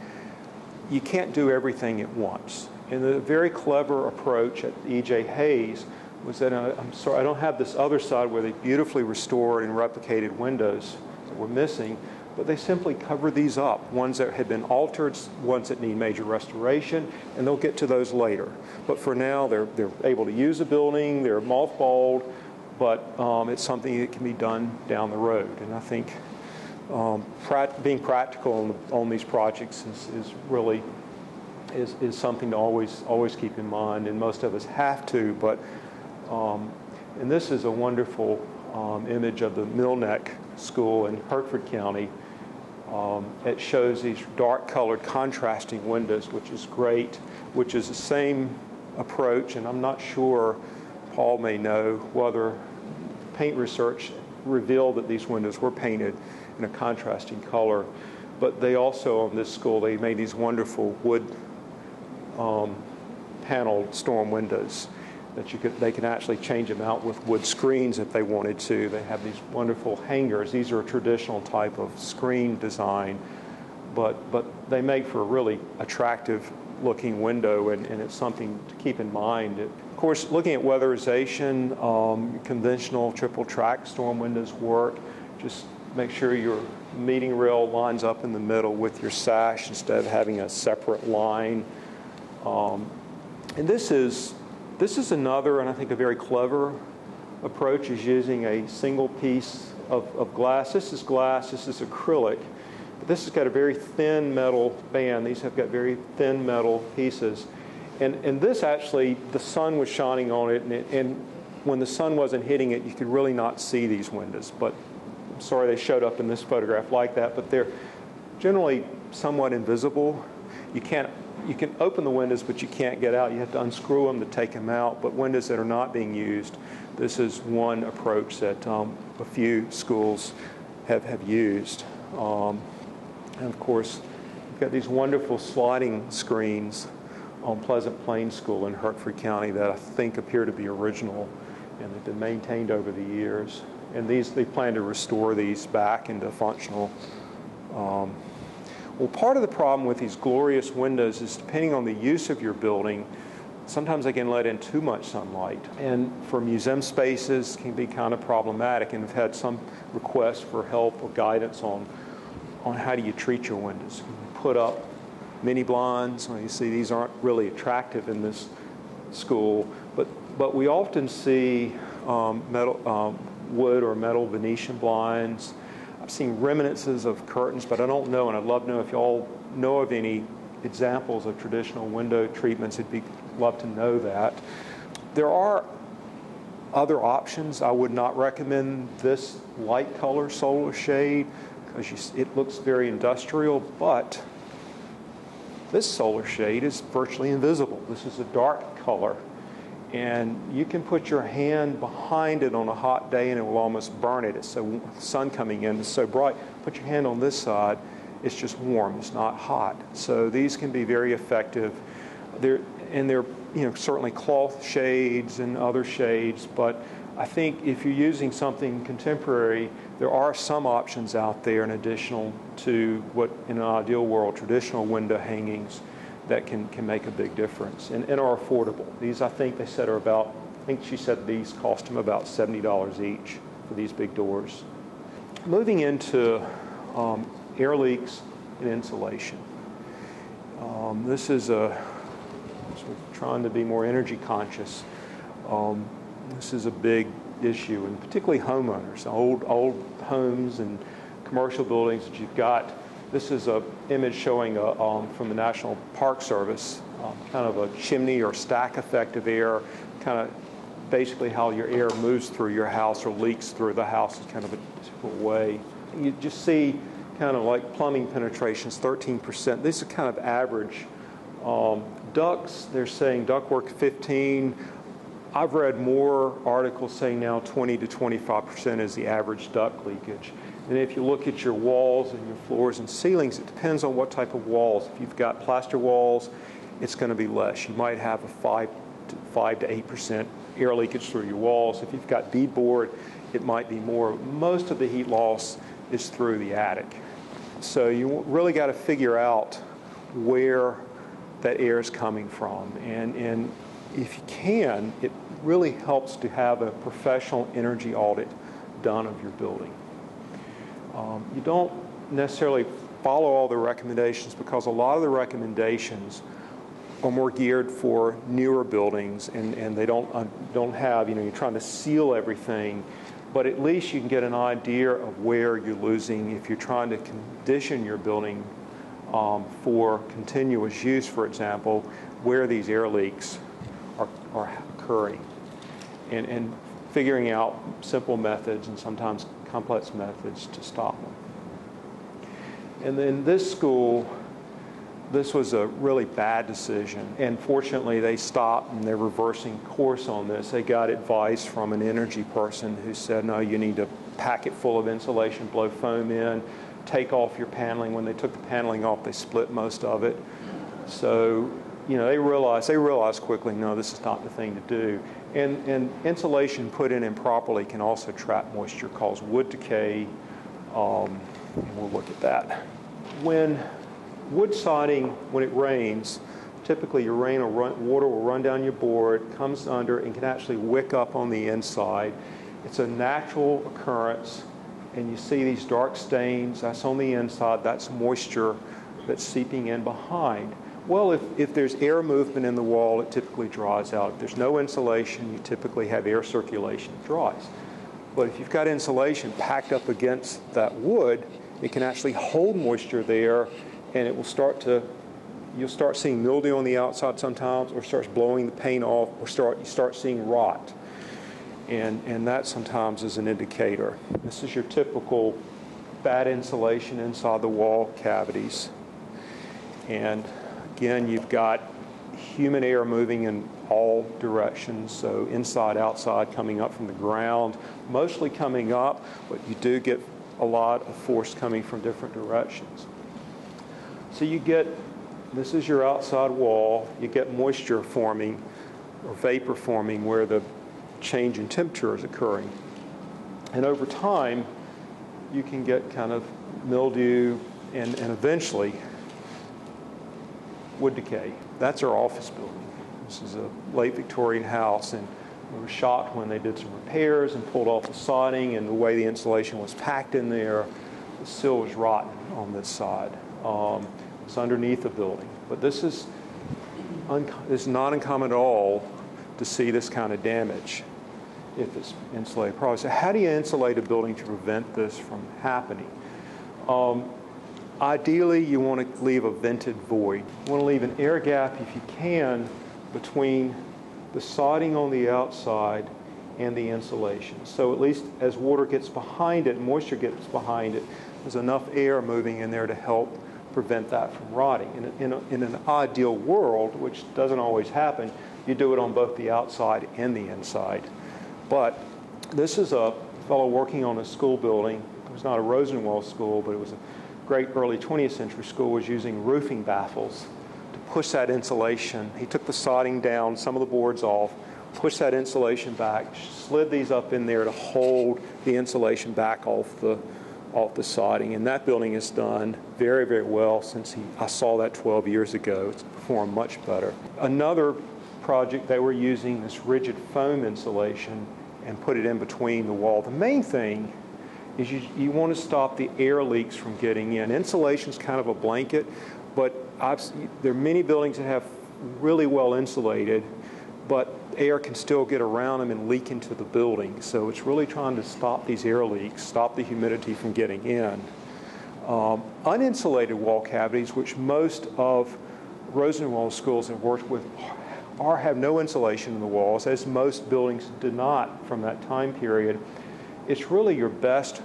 you can't do everything at once. And the very clever approach at E.J. Hayes was that, I'm sorry, I don't have this other side where they beautifully restored and replicated windows that were missing, but they simply cover these up, ones that had been altered, ones that need major restoration, and they'll get to those later. But for now, they're able to use the building, they're mothballed, but it's something that can be done down the road. And I think being practical on these projects is really something to always keep in mind, and most of us have to. But and this is a wonderful image of the Millneck School in Hertford County. It shows these dark-colored contrasting windows, which is great, which is the same approach, and I'm not sure, Paul may know, whether paint research revealed that these windows were painted in a contrasting color. But they also, on this school, they made these wonderful wood paneled storm windows that they can actually change them out with wood screens if they wanted to. They have these wonderful hangers. These are a traditional type of screen design, but they make for a really attractive looking window, and it's something to keep in mind. Of course, looking at weatherization, conventional triple track storm windows work. Just make sure your meeting rail lines up in the middle with your sash instead of having a separate line. And this is another, and I think a very clever approach, is using a single piece of glass. This is glass, this is acrylic, but this has got a very thin metal band. These have got very thin metal pieces. And this actually, the sun was shining on it, and when the sun wasn't hitting it, you could really not see these windows. But I'm sorry they showed up in this photograph like that, but they're generally somewhat invisible. You can open the windows, but you can't get out. You have to unscrew them to take them out. But windows that are not being used, this is one approach that a few schools have used. And of course, we've got these wonderful sliding screens on Pleasant Plains School in Hertford County that I think appear to be original, and they've been maintained over the years. And they plan to restore these back into functional. Well, part of the problem with these glorious windows is, depending on the use of your building, sometimes they can let in too much sunlight. And for museum spaces, can be kind of problematic. And I've had some requests for help or guidance on how do you treat your windows. You put up mini blinds. Well, you see these aren't really attractive in this school, but we often see wood or metal Venetian blinds. I've seen reminiscences of curtains, but I don't know, and I'd love to know if y'all know of any examples of traditional window treatments. I'd love to know that. There are other options. I would not recommend this light color solar shade because it looks very industrial, but this solar shade is virtually invisible. This is a dark color, and you can put your hand behind it on a hot day and it will almost burn it. It's so, the sun coming in is so bright. Put your hand on this side, it's just warm, it's not hot. So these can be very effective. They're certainly cloth shades and other shades, but I think if you're using something contemporary, there are some options out there in addition to what, in an ideal world, traditional window hangings that can make a big difference and are affordable. These, I think they said, she said these cost them about $70 each for these big doors. Moving into air leaks and insulation. This is trying to be more energy conscious. This is a big issue, and particularly homeowners, old homes and commercial buildings that you've got. This is an image showing from the National Park Service, kind of a chimney or stack effect of air, kind of basically how your air moves through your house or leaks through the house in kind of a typical way. You just see kind of like plumbing penetrations, 13%. These are kind of average. Ducts, they're saying ductwork 15. I've read more articles saying now 20 to 25% is the average duct leakage. And if you look at your walls and your floors and ceilings, it depends on what type of walls. If you've got plaster walls, it's going to be less. You might have a 5 to 8% air leakage through your walls. If you've got beadboard, it might be more. Most of the heat loss is through the attic. So you really got to figure out where that air is coming from. And if you can, it really helps to have a professional energy audit done of your building. You don't necessarily follow all the recommendations because a lot of the recommendations are more geared for newer buildings, and they don't have, you're trying to seal everything, but at least you can get an idea of where you're losing if you're trying to condition your building for continuous use, for example, where these air leaks are occurring, and figuring out simple methods and sometimes complex methods to stop them. And then this school, this was a really bad decision, and fortunately they stopped and they're reversing course on this. They got advice from an energy person who said, no, you need to pack it full of insulation, blow foam in, take off your paneling. When they took the paneling off, they split most of it. So, they realized quickly, no, this is not the thing to do. And insulation put in improperly can also trap moisture, cause wood decay, and we'll look at that. When wood siding, when it rains, typically your water will run down your board, comes under, and can actually wick up on the inside. It's a natural occurrence, and you see these dark stains. That's on the inside. That's moisture that's seeping in behind. Well, if there's air movement in the wall, it typically dries out. If there's no insulation, you typically have air circulation, it dries. But if you've got insulation packed up against that wood, it can actually hold moisture there, and it will you'll start seeing mildew on the outside sometimes, or starts blowing the paint off, or you start seeing rot. And that sometimes is an indicator. This is your typical bad insulation inside the wall cavities. And again, you've got humid air moving in all directions, so inside, outside, coming up from the ground, mostly coming up, but you do get a lot of force coming from different directions. So this is your outside wall, you get moisture forming or vapor forming where the change in temperature is occurring. And over time, you can get kind of mildew and eventually wood decay. That's our office building. This is a late Victorian house, and we were shocked when they did some repairs and pulled off the siding, and the way the insulation was packed in there, the sill was rotten on this side. It's underneath the building. But this is not uncommon at all to see this kind of damage if it's insulated properly. So how do you insulate a building to prevent this from happening? Ideally, you want to leave a vented void. You want to leave an air gap, if you can, between the siding on the outside and the insulation. So at least as water gets behind it, moisture gets behind it, there's enough air moving in there to help prevent that from rotting. In an ideal world, which doesn't always happen, you do it on both the outside and the inside. But this is a fellow working on a school building. It was not a Rosenwald School, but it was a great early 20th century school, was using roofing baffles to push that insulation. He took the siding down, some of the boards off, pushed that insulation back, slid these up in there to hold the insulation back off the siding. And that building is done very, very well since I saw that 12 years ago. It's performed much better. Another project, they were using this rigid foam insulation and put it in between the wall. The main thing is you want to stop the air leaks from getting in. Insulation is kind of a blanket, but there are many buildings that have really well insulated, but air can still get around them and leak into the building. So it's really trying to stop these air leaks, stop the humidity from getting in. Uninsulated wall cavities, which most of Rosenwald schools have worked with, have no insulation in the walls, as most buildings did not from that time period. It's really your best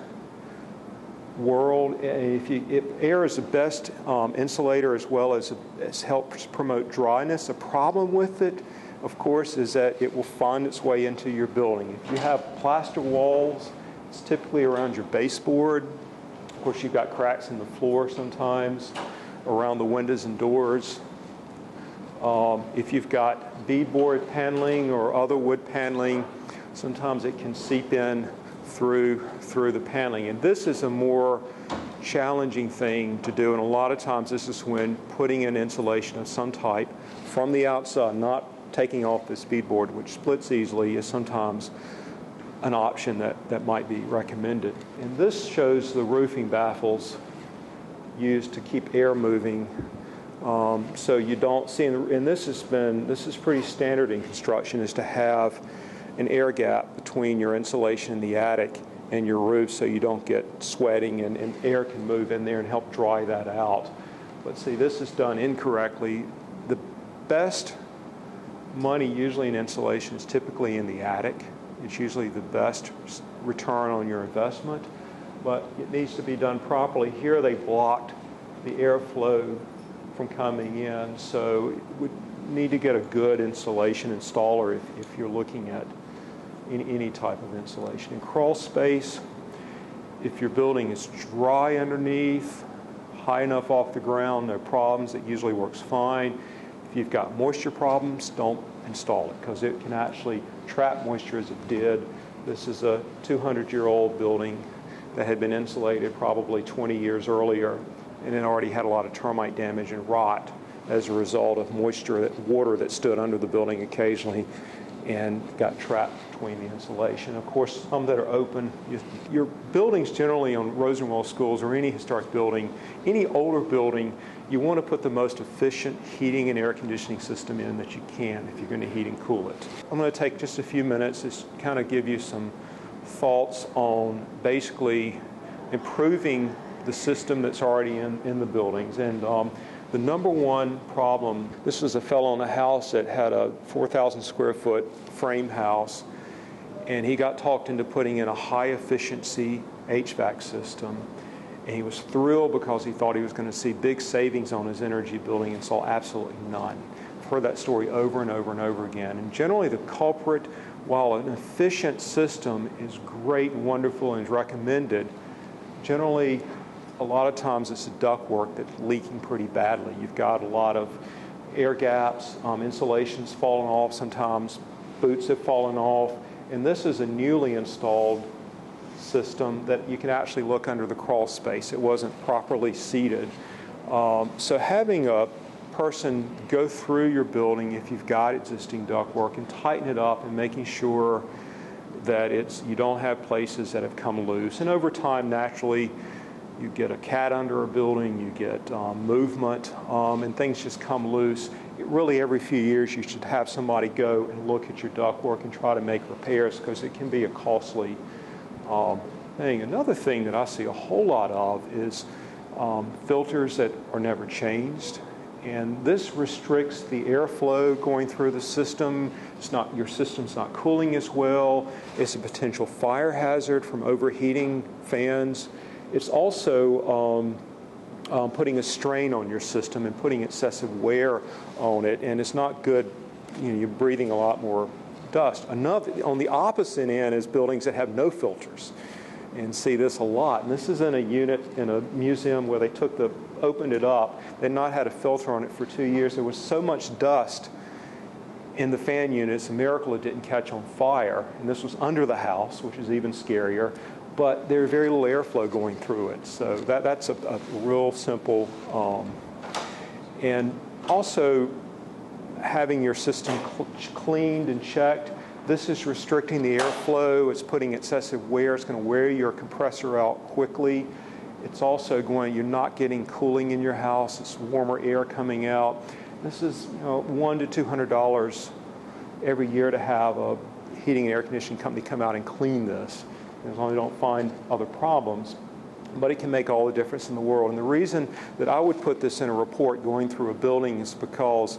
world. If air is the best insulator, as well as helps promote dryness. The problem with it, of course, is that it will find its way into your building. If you have plaster walls, it's typically around your baseboard. Of course, you've got cracks in the floor sometimes, around the windows and doors. If you've got beadboard paneling or other wood paneling, sometimes it can seep in through the paneling. And this is a more challenging thing to do, and a lot of times this is when putting in insulation of some type from the outside, not taking off this beadboard, which splits easily, is sometimes an option that might be recommended. And this shows the roofing baffles used to keep air moving, so you don't see, and this is pretty standard in construction, is to have an air gap between your insulation in the attic and your roof so you don't get sweating, and air can move in there and help dry that out. But see, this is done incorrectly. The best money usually in insulation is typically in the attic. It's usually the best return on your investment, but it needs to be done properly. Here they blocked the airflow from coming in, so you would need to get a good insulation installer if you're looking at any type of insulation. In crawl space, if your building is dry underneath, high enough off the ground, no problems, it usually works fine. If you've got moisture problems, don't install it, because it can actually trap moisture as it did. This is a 200-year-old building that had been insulated probably 20 years earlier, and it already had a lot of termite damage and rot as a result of water that stood under the building occasionally and got trapped between the insulation. Of course, some that are open. Your buildings generally on Rosenwald schools or any historic building, any older building, you want to put the most efficient heating and air conditioning system in that you can if you're going to heat and cool it. I'm going to take just a few minutes to kind of give you some thoughts on basically improving the system that's already in the buildings. And the number one problem, this was a fellow in a house that had a 4,000 square foot frame house, and he got talked into putting in a high efficiency HVAC system. And he was thrilled because he thought he was going to see big savings on his energy building, and saw absolutely none. I've heard that story over and over and over again. And generally the culprit, while an efficient system is great and wonderful and is recommended, generally a lot of times it's the ductwork that's leaking pretty badly. You've got a lot of air gaps, insulation's fallen off, sometimes boots have fallen off, and this is a newly installed system that you can actually look under the crawl space. It wasn't properly seated. So having a person go through your building, if you've got existing ductwork, and tighten it up and making sure that you don't have places that have come loose. And over time, naturally, you get a cat under a building, you get movement, and things just come loose. Really, every few years, you should have somebody go and look at your ductwork and try to make repairs, because it can be a costly thing. Another thing that I see a whole lot of is filters that are never changed. And this restricts the airflow going through the system. Your system's not cooling as well. It's a potential fire hazard from overheating fans. It's also putting a strain on your system and putting excessive wear on it, and it's not good. You're breathing a lot more dust. On the opposite end is buildings that have no filters, and see this a lot. And this is in a unit in a museum where they opened it up. They'd not had a filter on it for 2 years. There was so much dust in the fan unit. It's a miracle it didn't catch on fire. And this was under the house, which is even scarier. But there's very little airflow going through it. So that's a real simple. And also having your system cleaned and checked. This is restricting the airflow. It's putting excessive wear. It's going to wear your compressor out quickly. It's also you're not getting cooling in your house. It's warmer air coming out. This is $100 to $200 every year to have a heating and air conditioning company come out and clean this, as long as you don't find other problems. But it can make all the difference in the world. And the reason that I would put this in a report going through a building is because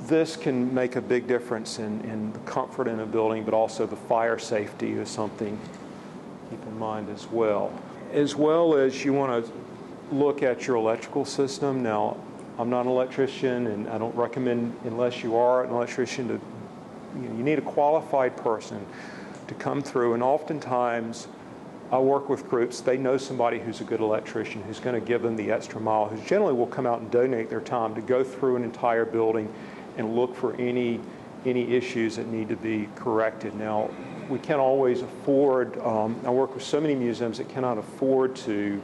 this can make a big difference in the comfort in a building, but also the fire safety is something to keep in mind as well. As well as you want to look at your electrical system. Now, I'm not an electrician, and I don't recommend, unless you are an electrician, to you need a qualified person to come through. And oftentimes I work with groups, they know somebody who's a good electrician, who's going to give them the extra mile, who generally will come out and donate their time to go through an entire building and look for any issues that need to be corrected. Now, we can't always afford, I work with so many museums that cannot afford to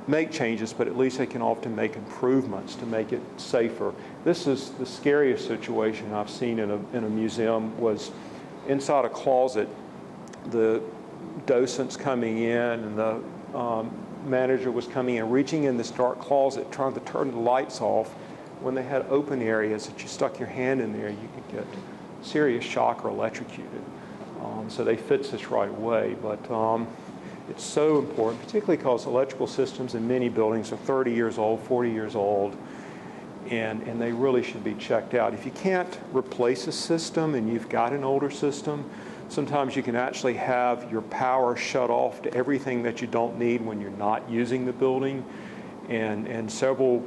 make changes, but at least they can often make improvements to make it safer. This is the scariest situation I've seen in a museum. Was inside a closet, the docents coming in and the manager was coming in, reaching in this dark closet, trying to turn the lights off. When they had open areas that you stuck your hand in there, you could get serious shock or electrocuted. So they fixed this right away, but it's so important, particularly because electrical systems in many buildings are 30 years old, 40 years old, and they really should be checked out. If you can't replace a system and you've got an older system, sometimes you can actually have your power shut off to everything that you don't need when you're not using the building. And several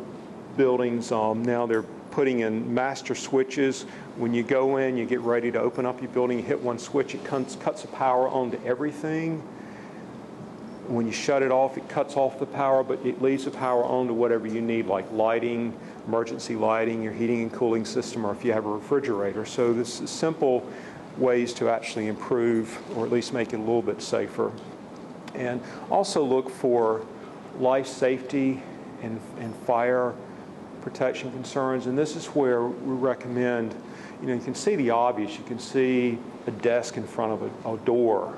buildings now they're putting in master switches. When you go in, you get ready to open up your building, you hit one switch, it cuts the power onto everything. When you shut it off, it cuts off the power, but it leaves the power on to whatever you need, like lighting, emergency lighting, your heating and cooling system, or if you have a refrigerator. So this is simple ways to actually improve, or at least make it a little bit safer. And also look for life safety and fire protection concerns. And this is where we recommend, you can see the obvious. You can see a desk in front of a door.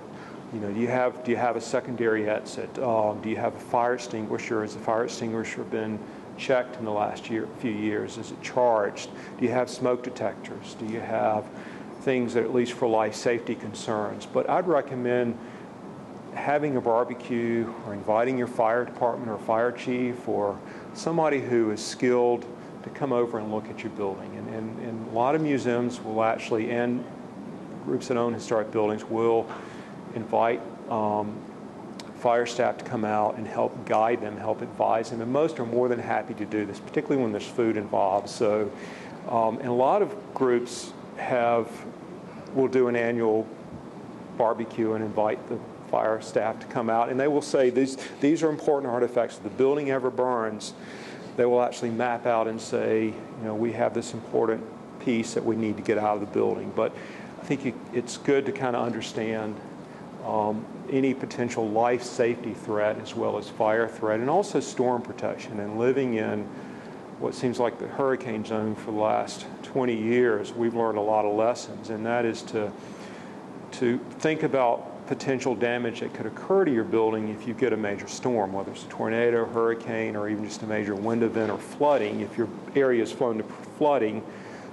Do you have a secondary exit? Do you have a fire extinguisher? Has the fire extinguisher been checked in the last few years? Is it charged? Do you have smoke detectors? Do you have things that, at least for life safety concerns? But I'd recommend having a barbecue or inviting your fire department or fire chief or somebody who is skilled to come over and look at your building. And a lot of museums will actually, and groups that own historic buildings, will invite fire staff to come out and help guide them, help advise them. And most are more than happy to do this, particularly when there's food involved. So, and a lot of groups will do an annual barbecue and invite the fire staff to come out, and they will say these are important artifacts. If the building ever burns, they will actually map out and say, we have this important piece that we need to get out of the building. But I think it's good to kind of understand any potential life safety threat as well as fire threat, and also storm protection. And living in what seems like the hurricane zone for the last 20 years, we've learned a lot of lessons, and that is to think about potential damage that could occur to your building if you get a major storm, whether it's a tornado, hurricane, or even just a major wind event or flooding. If your area is prone to flooding,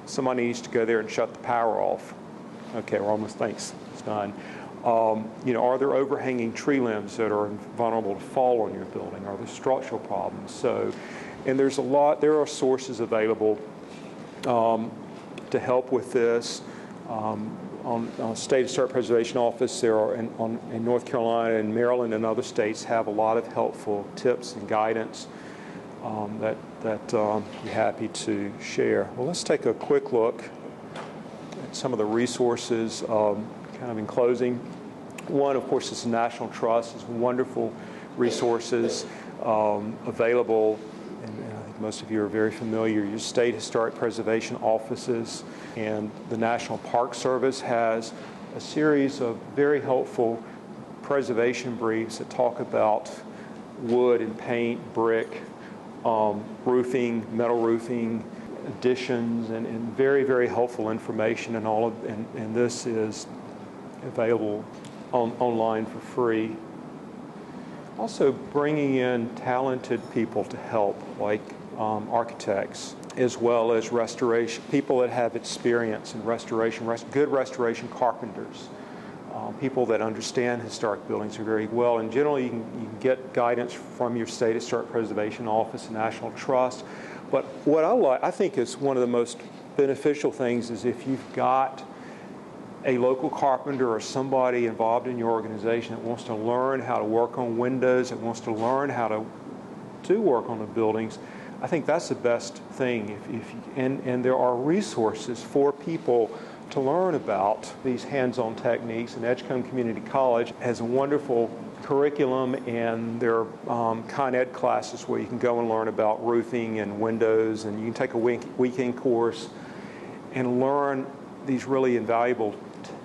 somebody needs to go there and shut the power off. Okay, we're almost, thanks, it's done. Are there overhanging tree limbs that are vulnerable to fall on your building? Are there structural problems? So, and there are sources available to help with this. On State Historic Preservation Office, there are in North Carolina and Maryland and other states have a lot of helpful tips and guidance that I'd be happy to share. Well, let's take a quick look at some of the resources kind of in closing. One, of course, is the National Trust. It's wonderful resources available, and I think most of you are very familiar. Your state historic preservation offices and the National Park Service has a series of very helpful preservation briefs that talk about wood and paint, brick, roofing, metal roofing, additions, and very, very helpful information, and this is available online for free. Also bringing in talented people to help, like architects, as well as restoration, people that have experience in restoration, good restoration carpenters, people that understand historic buildings very well. And generally you can get guidance from your State Historic Preservation Office and National Trust. But what I think is one of the most beneficial things is if you've got a local carpenter or somebody involved in your organization that wants to learn how to work on windows, that wants to learn how to do work on the buildings, I think that's the best thing. And there are resources for people to learn about these hands-on techniques, and Edgecombe Community College has a wonderful curriculum, and there are Con Ed classes where you can go and learn about roofing and windows, and you can take a weekend course and learn these really invaluable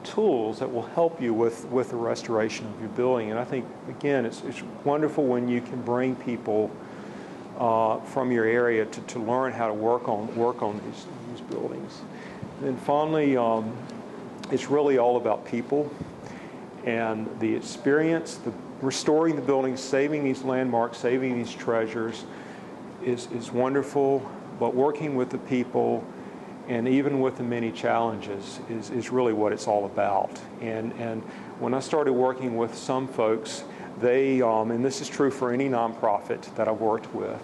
tools that will help you with the restoration of your building. And I think, again, it's wonderful when you can bring people from your area to learn how to work on these buildings. And finally, it's really all about people and the experience, restoring the buildings, saving these landmarks, saving these treasures is wonderful, but working with the people and even with the many challenges is really what it's all about. And when I started working with some folks, they, and this is true for any nonprofit that I've worked with,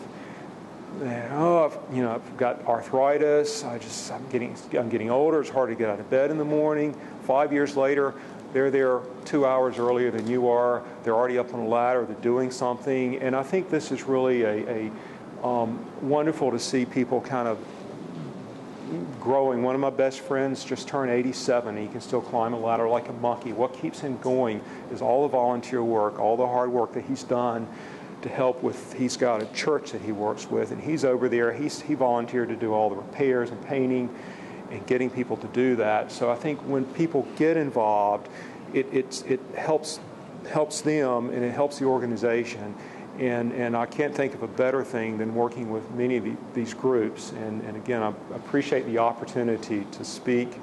I've got arthritis, I'm getting older, it's hard to get out of bed in the morning. 5 years later, they're there 2 hours earlier than you are, they're already up on a ladder, they're doing something, and I think this is really a wonderful to see people kind of growing. One of my best friends just turned 87. He can still climb a ladder like a monkey. What keeps him going is all the volunteer work, all the hard work that he's done to help with, he's got a church that he works with, and he's over there, he volunteered to do all the repairs and painting and getting people to do that. So I think when people get involved, it helps them and it helps the organization. And I can't think of a better thing than working with many of these groups. And again, I appreciate the opportunity to speak.